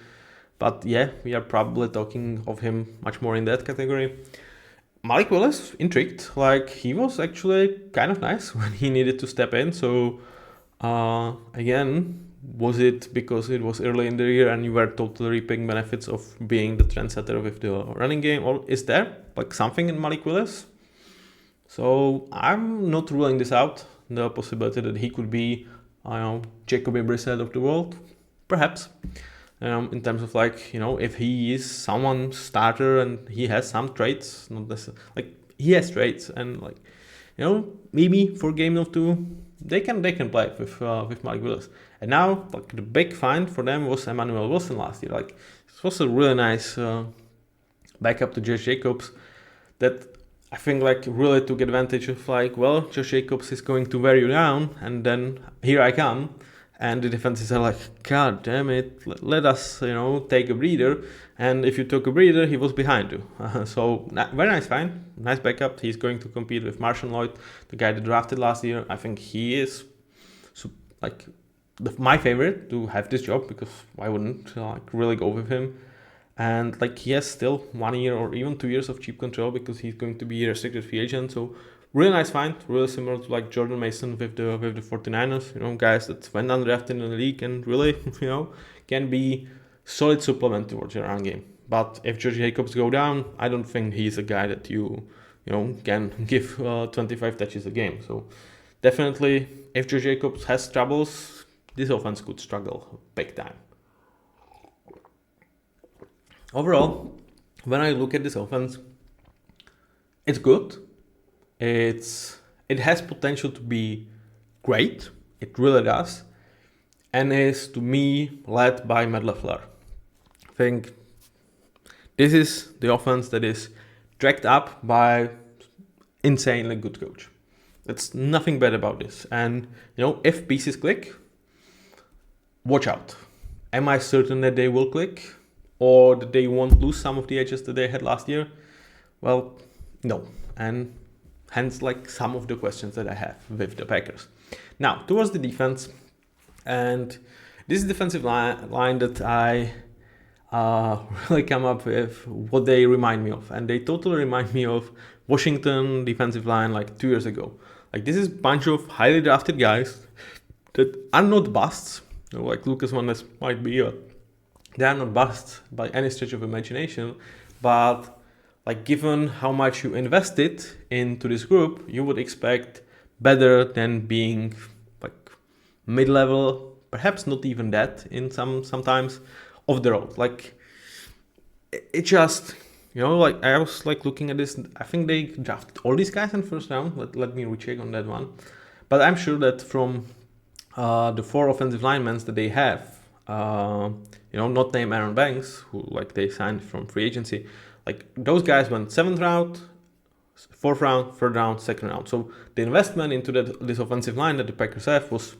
Speaker 1: But yeah, we are probably talking of him much more in that category. Malik Willis, intrigued. Like, he was actually kind of nice when he needed to step in. So, again, was it because it was early in the year and you were totally reaping benefits of being the trendsetter with the running game? Or is there like something in Malik Willis? So I'm not ruling this out. The possibility that he could be, Jacoby Brissett of the world, perhaps. In terms of like, if he is someone starter and he has some traits, not necessarily, like he has traits and like, maybe for game of 2, they can play with Malik Willis. And now like the big find for them was Emmanuel Wilson last year. Like this was a really nice backup to Josh Jacobs that I think like really took advantage of like, well, Josh Jacobs is going to wear you down, and then here I come. And the defenses are like, God damn it, let us, take a breather. And if you took a breather, he was behind you. So very nice find, nice backup. He's going to compete with Marshawn Lloyd, the guy that drafted last year. I think he is like my favorite to have this job, because why wouldn't like really go with him? And like he has still 1 year or even 2 years of cheap control because he's going to be a restricted free agent. So really nice find, really similar to like Jordan Mason with the 49ers, guys that went undrafted in the league and really, can be solid supplement towards your run game. But if Josh Jacobs go down, I don't think he's a guy that you can give 25 touches a game. So definitely, if Josh Jacobs has troubles, this offense could struggle big time. Overall, when I look at this offense, it's good. It has potential to be great. It really does. And is, to me, led by Matt LaFleur. I think this is the offense that is dragged up by insanely good coach. That's nothing bad about this. And, if pieces click, watch out. Am I certain that they will click? Or that they won't lose some of the edges that they had last year? Well, no. And hence, like some of the questions that I have with the Packers. Now, towards the defense, and this is defensive line that I really come up with what they remind me of. And they totally remind me of Washington defensive line like 2 years ago. Like this is a bunch of highly drafted guys that are not busts. Like Lucas Van Ness might be, they are not busts by any stretch of imagination, but like given how much you invested into this group, you would expect better than being like mid-level, perhaps not even that in sometimes off the road. Like it just, like I was like looking at this, I think they drafted all these guys in first round. Let me recheck on that one. But I'm sure that from the 4 offensive linemen that they have, not named Aaron Banks, who like they signed from free agency, like those guys went 7th round, 4th round, 3rd round, 2nd round. So the investment into this offensive line that the Packers have was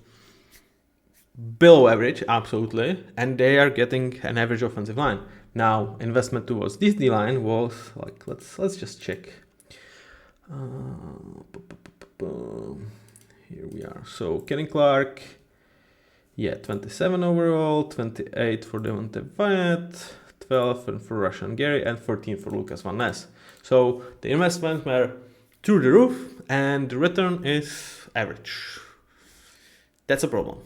Speaker 1: below average, absolutely, and they are getting an average offensive line. Now, investment towards this D line was like, let's just check. Here we are. So Kenny Clark, 27 overall, 28 for Devontae Wyatt, 12 for Rashan Gary, and 14 for Lucas Van Ness. So the investments were through the roof, and the return is average. That's a problem.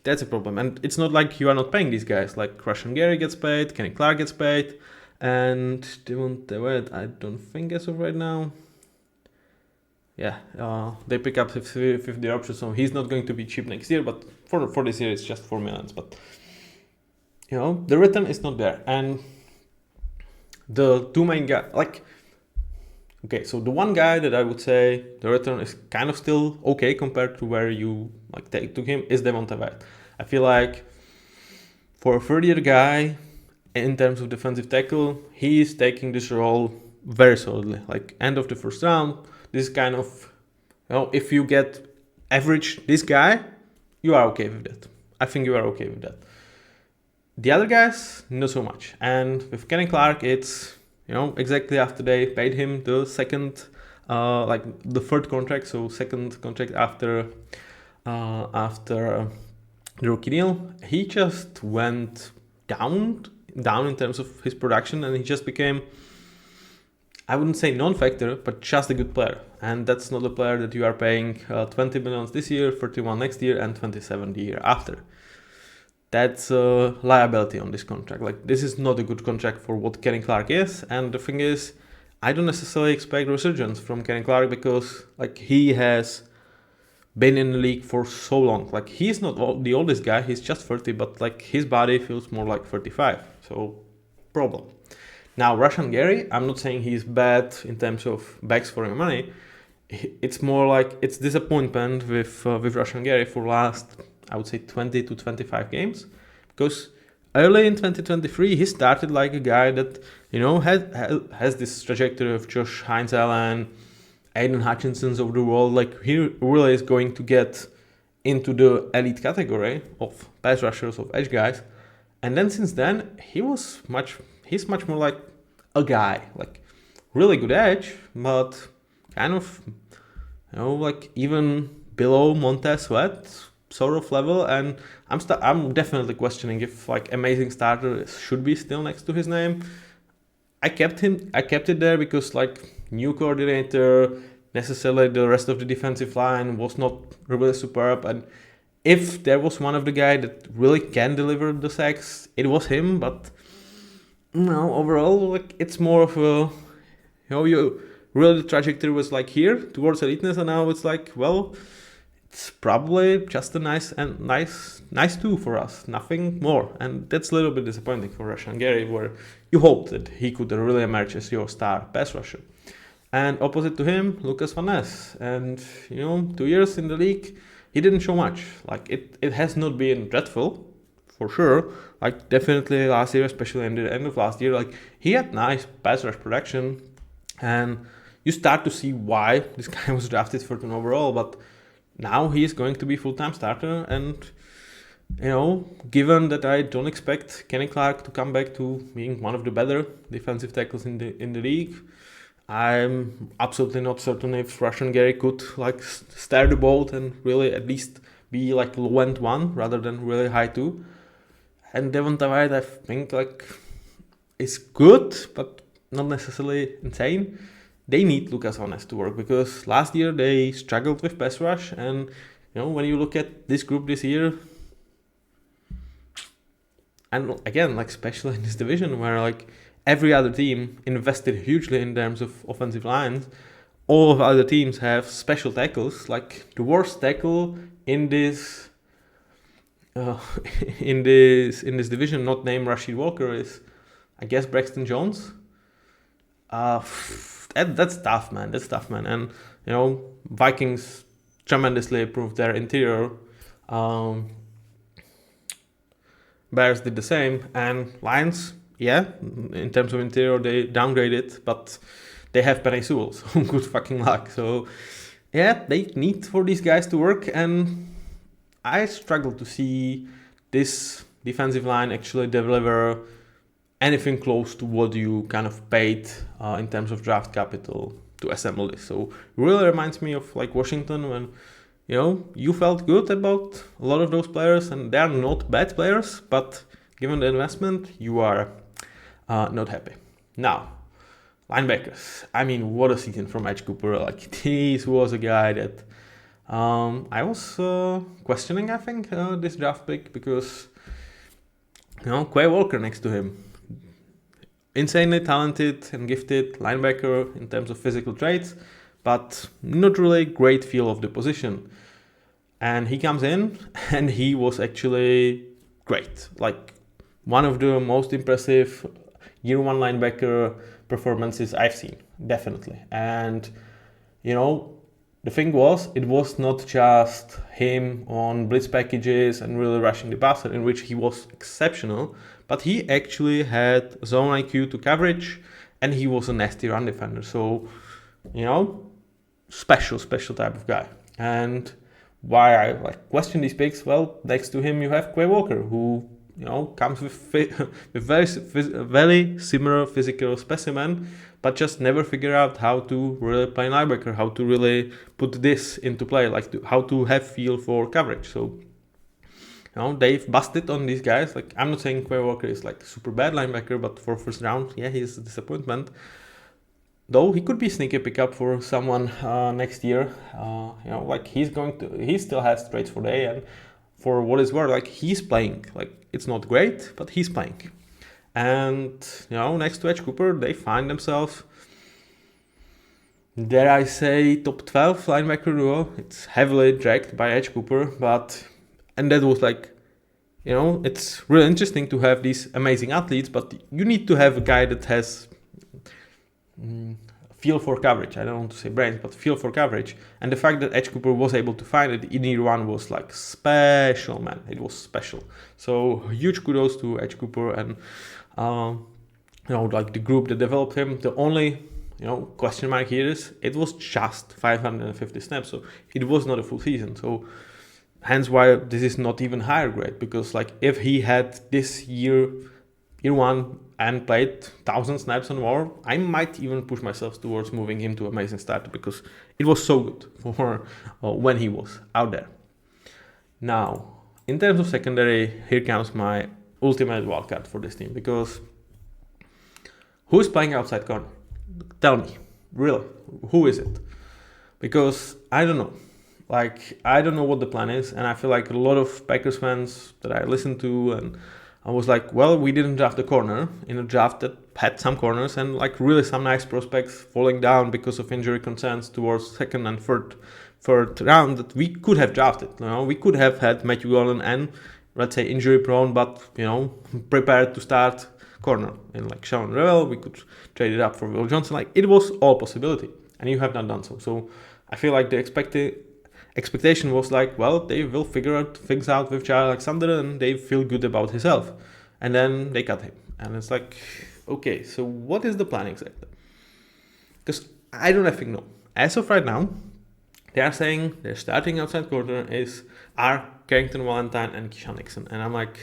Speaker 1: That's a problem. And it's not like you are not paying these guys. Like Rashan Gary gets paid, Kenny Clark gets paid, and Devontae Wyatt, I don't think as of right now. Yeah, they pick up 50 options, so he's not going to be cheap next year, but for this year it's just $4 million. But the return is not there, and the two main guys, so the one guy that I would say the return is kind of still okay compared to where you took him is Devontae Wyatt. I feel like for a third-year guy, in terms of defensive tackle, he is taking this role very solidly. Like end of the first round. This kind of, if you get average this guy, you are okay with that. I think you are okay with that. The other guys, not so much. And with Kenny Clark, it's, exactly after they paid him the second, the third contract, so second contract after the rookie deal, he just went down in terms of his production, and he just became, I wouldn't say non-factor, but just a good player. And that's not a player that you are paying 20 million this year, 31 next year, and 27 the year after. That's a liability on this contract. Like, this is not a good contract for what Kenny Clark is. And the thing is, I don't necessarily expect resurgence from Kenny Clark because, like, he has been in the league for so long. Like, he's not the oldest guy, he's just 30, but like his body feels more like 35. So, problem. Now, Russian Gary, I'm not saying he's bad in terms of bags for your money. It's more like it's disappointment with Russian Gary for last, I would say, 20 to 25 games. Because early in 2023, he started like a guy that, you know, has this trajectory of Josh Hines Allen, Aiden Hutchinson's of the world. Like, he really is going to get into the elite category of pass rushers, of edge guys. And then since then, he's much more like a guy, like really good edge, but kind of, you know, like even below Montez Sweat sort of level. And I'm definitely questioning if like amazing starter should be still next to his name. I kept it there because like new coordinator, necessarily the rest of the defensive line was not really superb, and if there was one of the guy that really can deliver the sacks, it was him. But no, overall, like it's more of a, you know, you really the trajectory was like here towards eliteness, and now it's like, well, it's probably just a nice two for us, nothing more. And that's a little bit disappointing for Russian Gary, where you hoped that he could really emerge as your star pass rusher. And opposite to him, Lucas Van Ness. And, you know, 2 years in the league, he didn't show much. Like, it has not been dreadful, for sure. Like, definitely last year, especially in the end of last year, like, he had nice pass rush production. And you start to see why this guy was drafted 13 overall. But now he is going to be full-time starter. And, you know, given that I don't expect Kenny Clark to come back to being one of the better defensive tackles in the league, I'm absolutely not certain if Russian Gary could like stir the boat and really at least be like low end 1 rather than really high 2. And Devonta White, I think like is good, but not necessarily insane. They need Lucas Van Ness to work because last year they struggled with pass rush, and you know, when you look at this group this year, and again, like especially in this division where like every other team invested hugely in terms of offensive lines, all of other teams have special tackles. Like the worst tackle in this in this division, not named Rashid Walker, is I guess Braxton Jones. That's tough, man. That's tough, man. And you know, Vikings tremendously improved their interior. Bears did the same, and Lions, yeah, in terms of interior they downgraded, but they have Penei Sewell, so good fucking luck. So yeah, they need for these guys to work, and I struggle to see this defensive line actually deliver anything close to what you kind of paid in terms of draft capital to assemble this. So it really reminds me of like Washington, when you know you felt good about a lot of those players, and they are not bad players, but given the investment, you are not happy. Now, linebackers. I mean, what a season from Edge Cooper. Like, this was a guy that I was questioning, I think, this draft pick, because, you know, Quay Walker next to him. Insanely talented and gifted linebacker in terms of physical traits, but not really great feel of the position. And he comes in, and he was actually great. Like, one of the most impressive year one linebacker performances I've seen, definitely. And, you know, the thing was, it was not just him on blitz packages and really rushing the passer, in which he was exceptional, but he actually had zone IQ to coverage, and he was a nasty run defender. So, you know, special type of guy. And why I like question these picks? Well, next to him you have Quay Walker, who, you know, comes with very similar physical specimen, but just never figure out how to really play linebacker, how to really put this into play, like how to have feel for coverage. So they've busted on these guys. Like, I'm not saying Quay Walker is like super bad linebacker, but for first round, yeah, he's a disappointment. Though he could be sneaky pickup for someone next year. Like he still has traits for day, and for what it's worth, like he's playing. Like it's not great, but he's playing. And next to Edge Cooper, they find themselves, dare I say, top 12 linebacker duo. It's heavily dragged by Edge Cooper, and that was like, it's really interesting to have these amazing athletes, but you need to have a guy that has feel for coverage. I don't want to say brains, but feel for coverage. And the fact that Edge Cooper was able to find it in year one was like special, man. It was special. So huge kudos to Edge Cooper and like the group that developed him. The only question mark here is it was just 550 snaps, so it was not a full season. So hence why this is not even higher grade, because like if he had this year one and played 1,000 snaps and more, I might even push myself towards moving him to amazing starter, because it was so good for when he was out there. Now, in terms of secondary, here comes my ultimate wildcard for this team, because who is playing outside corner? Tell me, really, who is it? Because I don't know. Like, I don't know what the plan is, and I feel like a lot of Packers fans that I listen to, and I was like, well, we didn't draft a corner in a draft that had some corners and like really some nice prospects falling down because of injury concerns towards second and third round that we could have drafted. We could have had Matthew Golden and, let's say, injury prone, but prepared to start corner. And like Sean Revell, we could trade it up for Will Johnson. Like, it was all possibility, and you have not done so. So I feel like the expectation was like, well, they will figure things out with Jair Alexander and they feel good about himself. And then they cut him. And it's like, okay, so what is the plan exactly? Because I don't actually know. As of right now, they are saying their starting outside corner are Carrington Valentine and Keyshawn Nixon. And I'm like,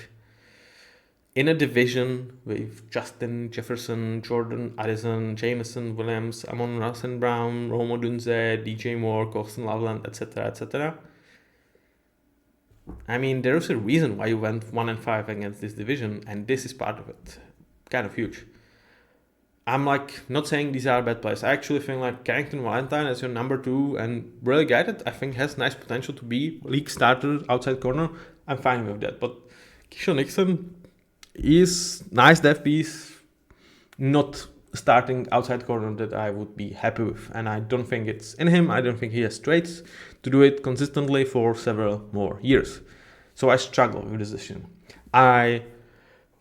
Speaker 1: in a division with Justin Jefferson, Jordan Addison, Jameson Williams, Amon-Ra St. Brown, Rome Odunze, DJ Moore, Colston Loveland, etc., etc. I mean, there is a reason why you went 1-5 against this division, and this is part of it. Kind of huge. I'm like not saying these are bad players. I actually think like Carrington Valentine as your number 2 and really guided, I think has nice potential to be league starter outside corner. I'm fine with that. But Keyshawn Nixon is nice depth piece, not starting outside corner that I would be happy with, and I don't think it's in him. I don't think he has traits to do it consistently for several more years. So I struggle with this decision. I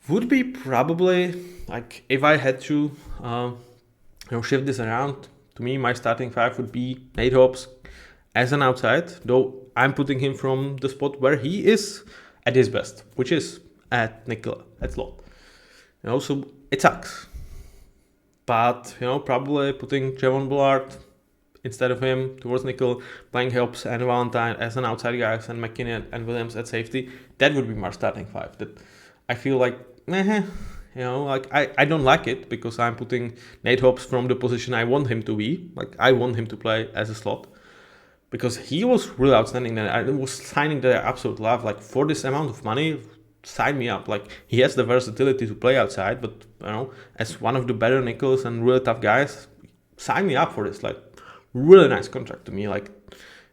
Speaker 1: would be probably like, if I had to shift this around, to me my starting 5 would be Nate Hobbs as an outside, though I'm putting him from the spot where he is at his best, which is at nickel, at slot. So it sucks. But, probably putting Javon Bullard instead of him towards nickel, playing Hobbs and Valentine as an outside guys, and McKinney and Williams at safety, that would be my starting 5. That I feel like, I don't like it, because I'm putting Nate Hobbs from the position I want him to be. Like, I want him to play as a slot, because he was really outstanding. And I was signing that I absolutely love. Like, for this amount of money, sign me up. Like, he has the versatility to play outside, but as one of the better nickels and really tough guys, sign me up for this. Like, really nice contract to me. Like,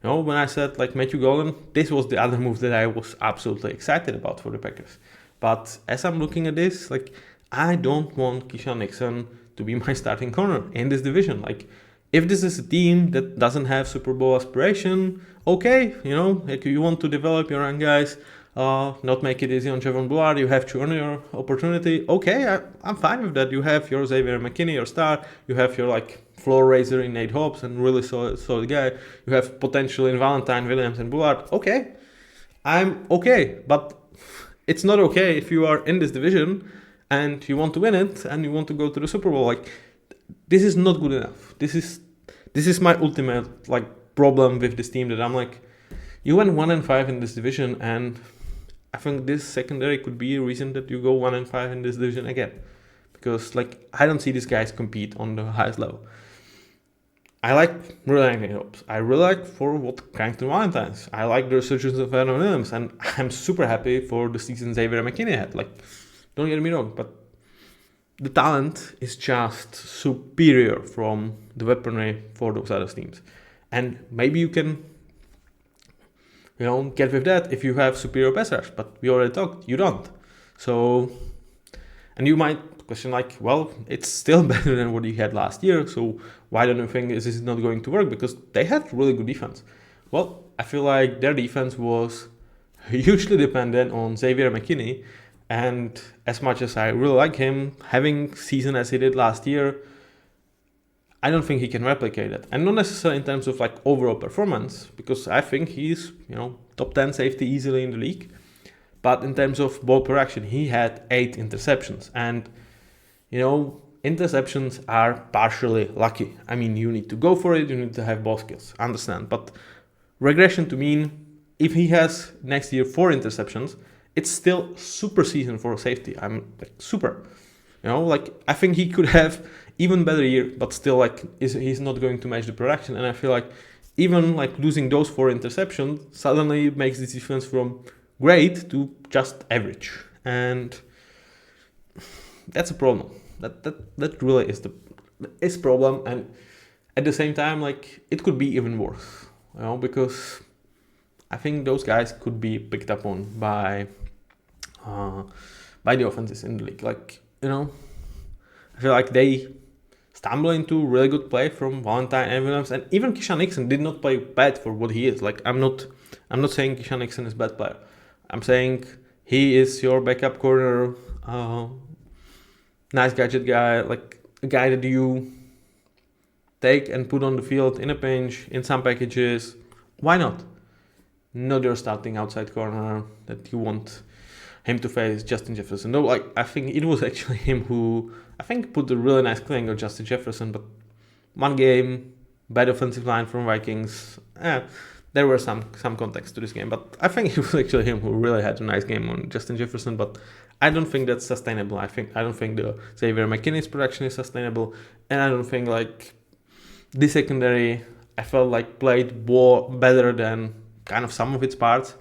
Speaker 1: when I said like Matthew Golden, this was the other move that I was absolutely excited about for the Packers. But as I'm looking at this, like, I don't want Keyshawn Nixon to be my starting corner in this division. Like, if this is a team that doesn't have Super Bowl aspiration, okay, like you want to develop your own guys, not make it easy on Javon Bullard, you have to earn your opportunity. Okay, I'm fine with that. You have your Xavier McKinney, your star. You have your like floor raiser in Nate Hobbs and really solid guy. You have potential in Valentine, Williams, and Bullard. Okay, I'm okay, but it's not okay if you are in this division and you want to win it and you want to go to the Super Bowl. Like, this is not good enough. This is my ultimate like problem with this team, that I'm like, you went 1-5 in this division, and I think this secondary could be a reason that you go 1-5 in this division again, because like I don't see these guys compete on the highest level. I like really like Hopes. I really like for what Carrington Valentine's. I like the resurgence of Vernon Williams, and I'm super happy for the season Xavier McKinney had. Like, don't get me wrong, but the talent is just superior from the weaponry for those other teams. And maybe you can, get with that if you have superior pass rush, but we already talked, you don't. So, and you might question like, well, it's still better than what you had last year, so why don't you think this is not going to work? Because they had really good defense. Well, I feel like their defense was hugely dependent on Xavier McKinney, and as much as I really like him, having season as he did last year, I don't think he can replicate it. And not necessarily in terms of like overall performance, because I think he's, top 10 safety easily in the league. But in terms of ball per action, he had 8 interceptions. And, interceptions are partially lucky. I mean, you need to go for it, you need to have ball skills, understand. But regression to mean, if he has next year 4 interceptions, it's still super season for safety. I'm like super. I think he could have even better year, but still he's not going to match the production. And I feel like even like losing those 4 interceptions suddenly makes this defense from great to just average. And that's a problem. That really is problem. And at the same time, like it could be even worse, because I think those guys could be picked up on by the offenses in the league. I feel like they stumble into really good play from Valentine and Williams, and even Keyshawn Nixon did not play bad for what he is. Like I'm not saying Keyshawn Nixon is a bad player. I'm saying he is your backup corner, nice gadget guy, like a guy that you take and put on the field in a pinch, in some packages. Why not? Not your starting outside corner that you want him to face Justin Jefferson. No, I think it was actually him who put a really nice cling on Justin Jefferson, but one game, bad offensive line from Vikings. There were some context to this game, but I think it was actually him who really had a nice game on Justin Jefferson. But I don't think that's sustainable. I don't think the Xavier McKinney's production is sustainable, and I don't think like the secondary I felt like played better than kind of some of its parts.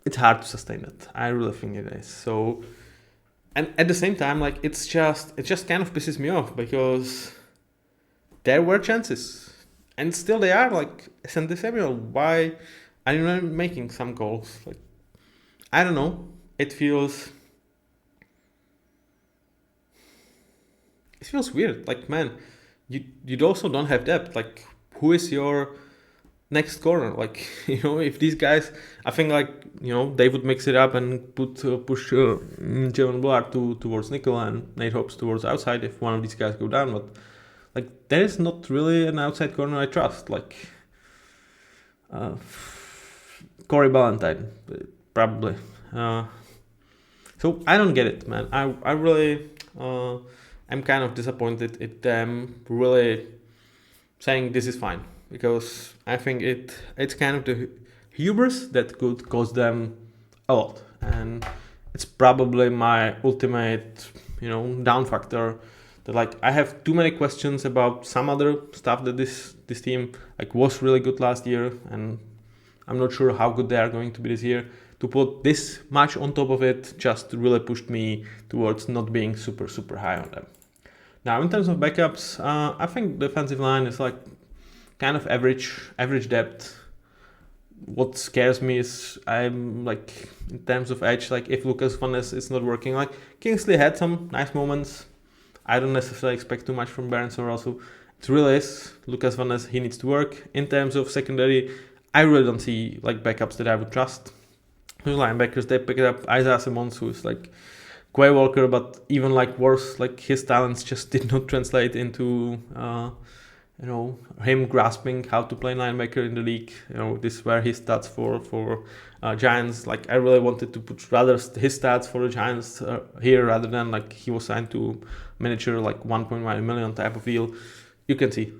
Speaker 1: It's hard to sustain it. I really think it is. So, and at the same time, like it just kind of pisses me off because there were chances, and still they are. Like Sandy Samuel, why are you not making some goals? Like I don't know. It feels weird. Like man, you also don't have depth. Like who is your next corner? Like if these guys, I think they would mix it up and push Jalen Bullard towards nickel and Nate Hobbs towards outside if one of these guys go down. But like there is not really an outside corner I trust. Like Corey Ballantyne probably. So I don't get it, man. I really I'm kind of disappointed at them really saying this is fine. Because I think it's kind of the hubris that could cost them a lot, and it's probably my ultimate, down factor. That I have too many questions about some other stuff that this team was really good last year, and I'm not sure how good they are going to be this year. To put this much on top of it just really pushed me towards not being super high on them. Now in terms of backups, I think the defensive line is kind of average depth. What scares me is I'm in terms of edge, if Lucas Van Ness is not working, Kingsley had some nice moments. I don't necessarily expect too much from Barnes or also. It really is Lucas Van Ness, he needs to work. In terms of secondary, I really don't see backups that I would trust. The linebackers, they picked up Isaiah Simmons, who is Quay Walker, but even worse, his talents just did not translate into him grasping how to play linebacker in the league. This were his stats for Giants. I really wanted to put rather his stats for the Giants here rather than he was signed to manager 1.1 million type of deal. You can see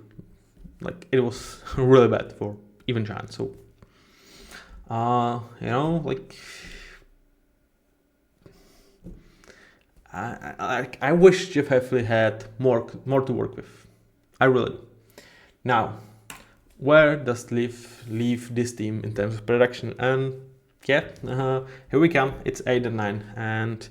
Speaker 1: it was really bad for even Giants. So I wish Jeff Heffley had more to work with. I really do. Now, where does leave this team in terms of production? And yeah, here we come. It's 8-9, and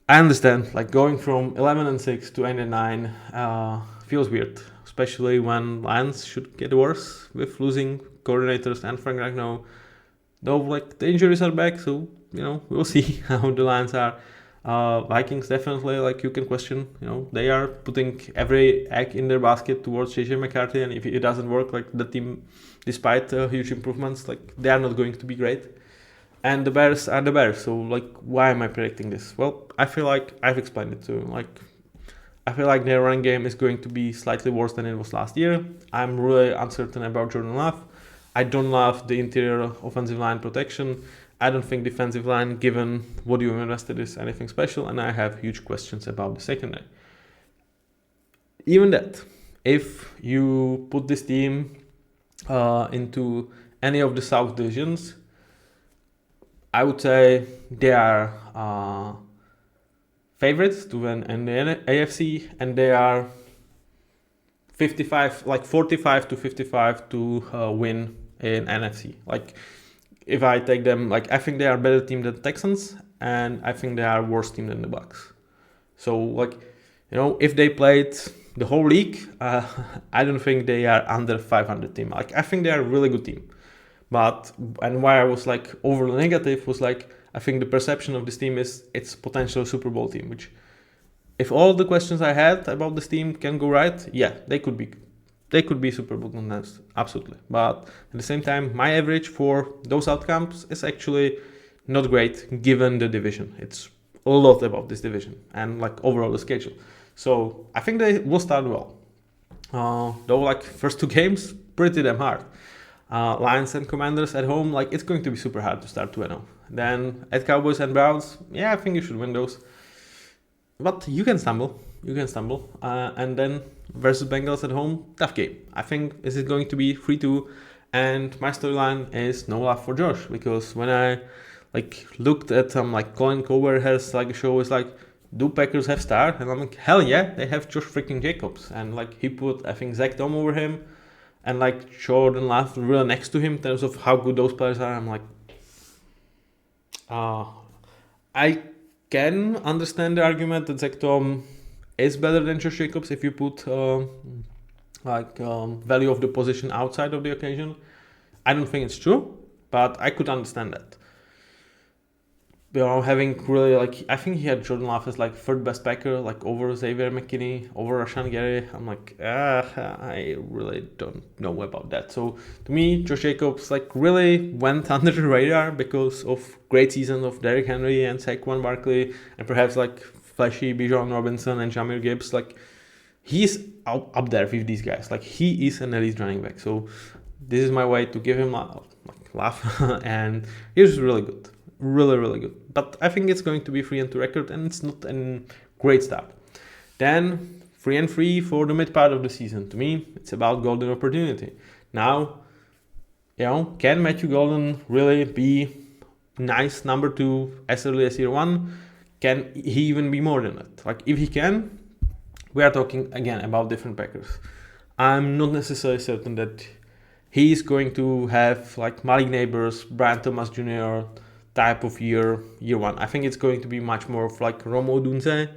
Speaker 1: I understand, like, going from 11-6 to 8-9 feels weird, especially when Lions should get worse with losing coordinators and Frank Ragnow. Though, like, the injuries are back, so we'll see how the Lions are. Vikings definitely, like, you can question. They are putting every egg in their basket towards JJ McCarthy, and if it doesn't work, like, the team, despite huge improvements, like, they are not going to be great. And the Bears are the Bears, so, like, why am I predicting this? Well, I feel like I've explained it too. Like, I feel like their running game is going to be slightly worse than it was last year. I'm really uncertain about Jordan Love. I don't love the interior offensive line protection. I don't think defensive line, given what you invested, is anything special, and I have huge questions about the secondary. Even that, if you put this team into any of the South divisions, I would say they are favorites to win in the AFC, and they are 45 to 55 to win in NFC. Like, if I take them, like, I think they are a better team than the Texans, and I think they are a worse team than the Bucks. So, like, if they played the whole league, I don't think they are under 500 team. Like, I think they are a really good team. And why I was, like, overly negative was, like, I think the perception of this team is it's potential Super Bowl team, which, if all the questions I had about this team can go right, yeah, they could be Super Bowl contenders, absolutely. But at the same time, my average for those outcomes is actually not great given the division. It's a lot about this division and, like, overall the schedule. So I think they will start well. Though, like, first 2 games, pretty damn hard. Lions and Commanders at home, like, it's going to be super hard to start 2-0. Then at Cowboys and Browns, yeah, I think you should win those. But you can stumble. And then versus Bengals at home, tough game. I think this is going to be 3-2. And my storyline is no love for Josh, because when I, like, looked at like Colin Cowherd has, like, a show is like, do Packers have star? And I'm like, hell yeah, they have Josh freaking Jacobs. And, like, he put, I think, Zach Tom over him, and, like, Jordan Love really next to him in terms of how good those players are. I'm like, I can understand the argument that Zach Tom is better than Josh Jacobs if you put value of the position outside of the occasion. I don't think it's true, but I could understand that. Having really, like, I think he had Jordan Love as, like, third best Packer, like, over Xavier McKinney, over Rashan Gary. I'm like, I really don't know about that. So to me, Josh Jacobs, like, really went under the radar because of great season of Derrick Henry and Saquon Barkley, and perhaps, like, flashy Bijan Robinson and Jahmyr Gibbs. Like, he's up there with these guys. Like, he is an elite running back. So this is my way to give him laugh, and he's really good. Really good. But I think it's going to be 3-2 record, and it's not a great start. Then 3-3 for the mid part of the season. To me, it's about golden opportunity. Now, can Matthew Golden really be nice number 2 as early as year 1? Can he even be more than that? Like, if he can, we are talking again about different Packers. I'm not necessarily certain that he's going to have, like, Malik Neighbors, Brian Thomas Jr. type of year 1. I think it's going to be much more of, like, Rome Odunze,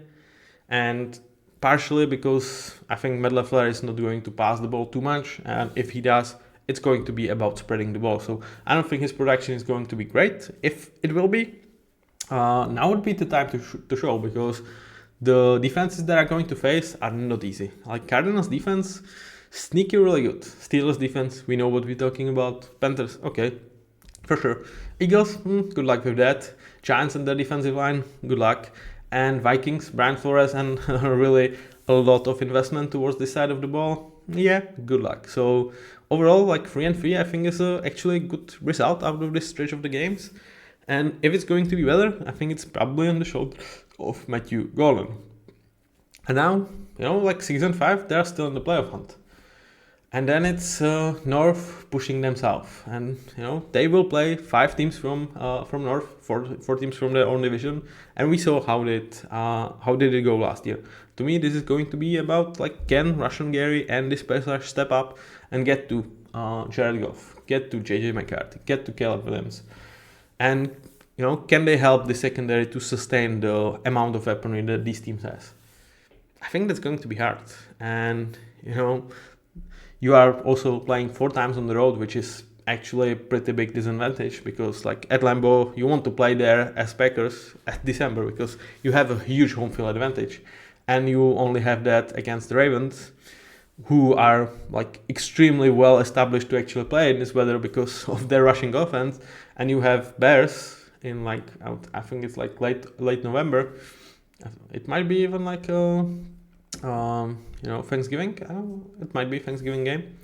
Speaker 1: and partially because I think Matt LaFleur is not going to pass the ball too much, and if he does, it's going to be about spreading the ball. So I don't think his production is going to be great. If it will be, now would be the time to show, because the defenses that are going to face are not easy. Like, Cardinals defense, sneaky really good. Steelers defense, we know what we're talking about. Panthers, okay, for sure. Eagles, good luck with that. Giants and their defensive line, good luck. And Vikings, Brian Flores, and really a lot of investment towards this side of the ball, yeah, good luck. So overall, like, 3-3, I think is actually a good result out of this stretch of the games. And if it's going to be better, I think it's probably on the shoulder of Matthew Golden. And now, like, season 5, they're still in the playoff hunt. And then it's North pushing them south, and they will play 5 teams from North, four teams from their own division, and we saw how did it go last year. To me, this is going to be about like, can Rashan Gary and this pass rush step up and get to Jared Goff, get to JJ McCarthy, get to Caleb Williams, and can they help the secondary to sustain the amount of weaponry that these teams has? I think that's going to be hard, and you are also playing 4 times on the road, which is actually a pretty big disadvantage, because like at Lambeau, you want to play there as Packers at December because you have a huge home field advantage, and you only have that against the Ravens, who are like extremely well established to actually play in this weather because of their rushing offense, and you have Bears in like, I think it's like late November. It might be even like Thanksgiving. It might be Thanksgiving game,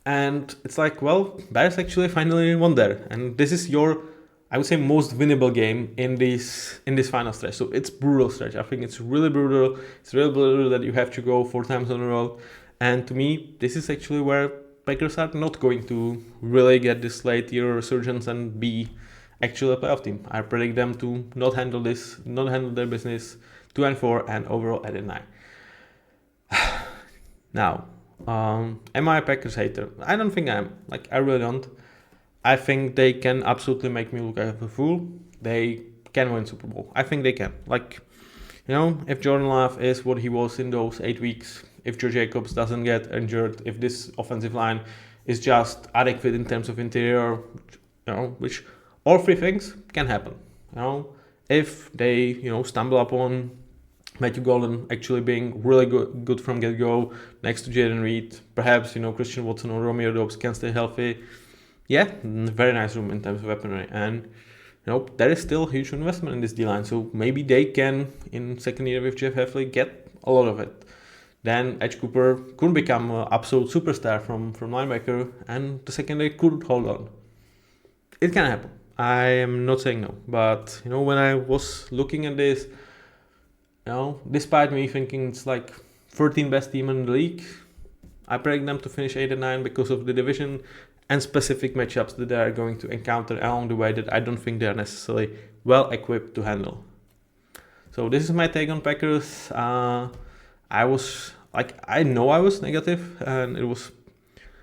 Speaker 1: and it's like, well, Bears actually finally won there, and this is your, I would say, most winnable game in this final stretch. So it's brutal stretch. I think it's really brutal. It's really brutal that you have to go 4 times on the road, and to me, this is actually where Packers are not going to really get this late year resurgence and be actually a playoff team. I predict them to not handle their business, 2-4, and overall at 9. Now, am I a Packers hater? I don't think I am. Like, I really don't. I think they can absolutely make me look like a fool. They can win Super Bowl. I think they can. Like, if Jordan Love is what he was in those 8 weeks, if Joe Jacobs doesn't get injured, if this offensive line is just adequate in terms of interior, which all 3 things can happen. If they, stumble upon Matthew Golden actually being really good from get-go next to Jaden Reed, perhaps Christian Watson or Romeo Doubs can stay healthy. Yeah, very nice room in terms of weaponry, and there is still huge investment in this D-line, so maybe they can, in second year with Jeff Heffley, get a lot of it. Then Edge Cooper could become an absolute superstar from linebacker, and the secondary could hold on. It can happen. I am not saying no, but when I was looking at this, despite me thinking it's like 13th best team in the league, I predict them to finish 8-9 because of the division and specific matchups that they are going to encounter along the way that I don't think they are necessarily well equipped to handle. So this is my take on Packers. I know I was negative, and it was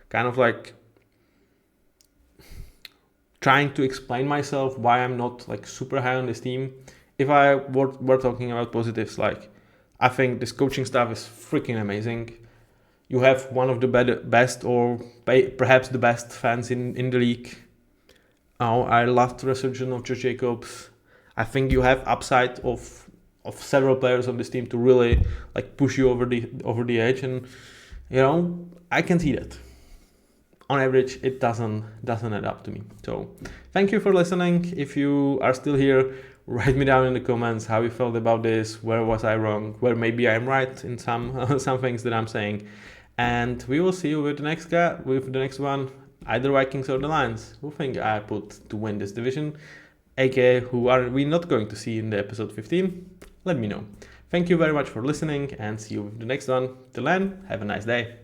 Speaker 1: kind of like trying to explain myself why I'm not like super high on this team. If I were talking about positives, like, I think this coaching staff is freaking amazing. You have one of the best, or perhaps the best fans in the league. I loved the resurgence of Joe Jacobs. I think you have upside of several players on this team to really like push you over the edge, and I can see that. On average, it doesn't add up to me. So thank you for listening. If you are still here, write me down in the comments how you felt about this, where was I wrong, where maybe I'm right in some things that I'm saying. And we will see you with the next one, either Vikings or the Lions. Who think I put to win this division, aka who are we not going to see in the episode 15? Let me know. Thank you very much for listening, and see you with the next one. Till then, have a nice day.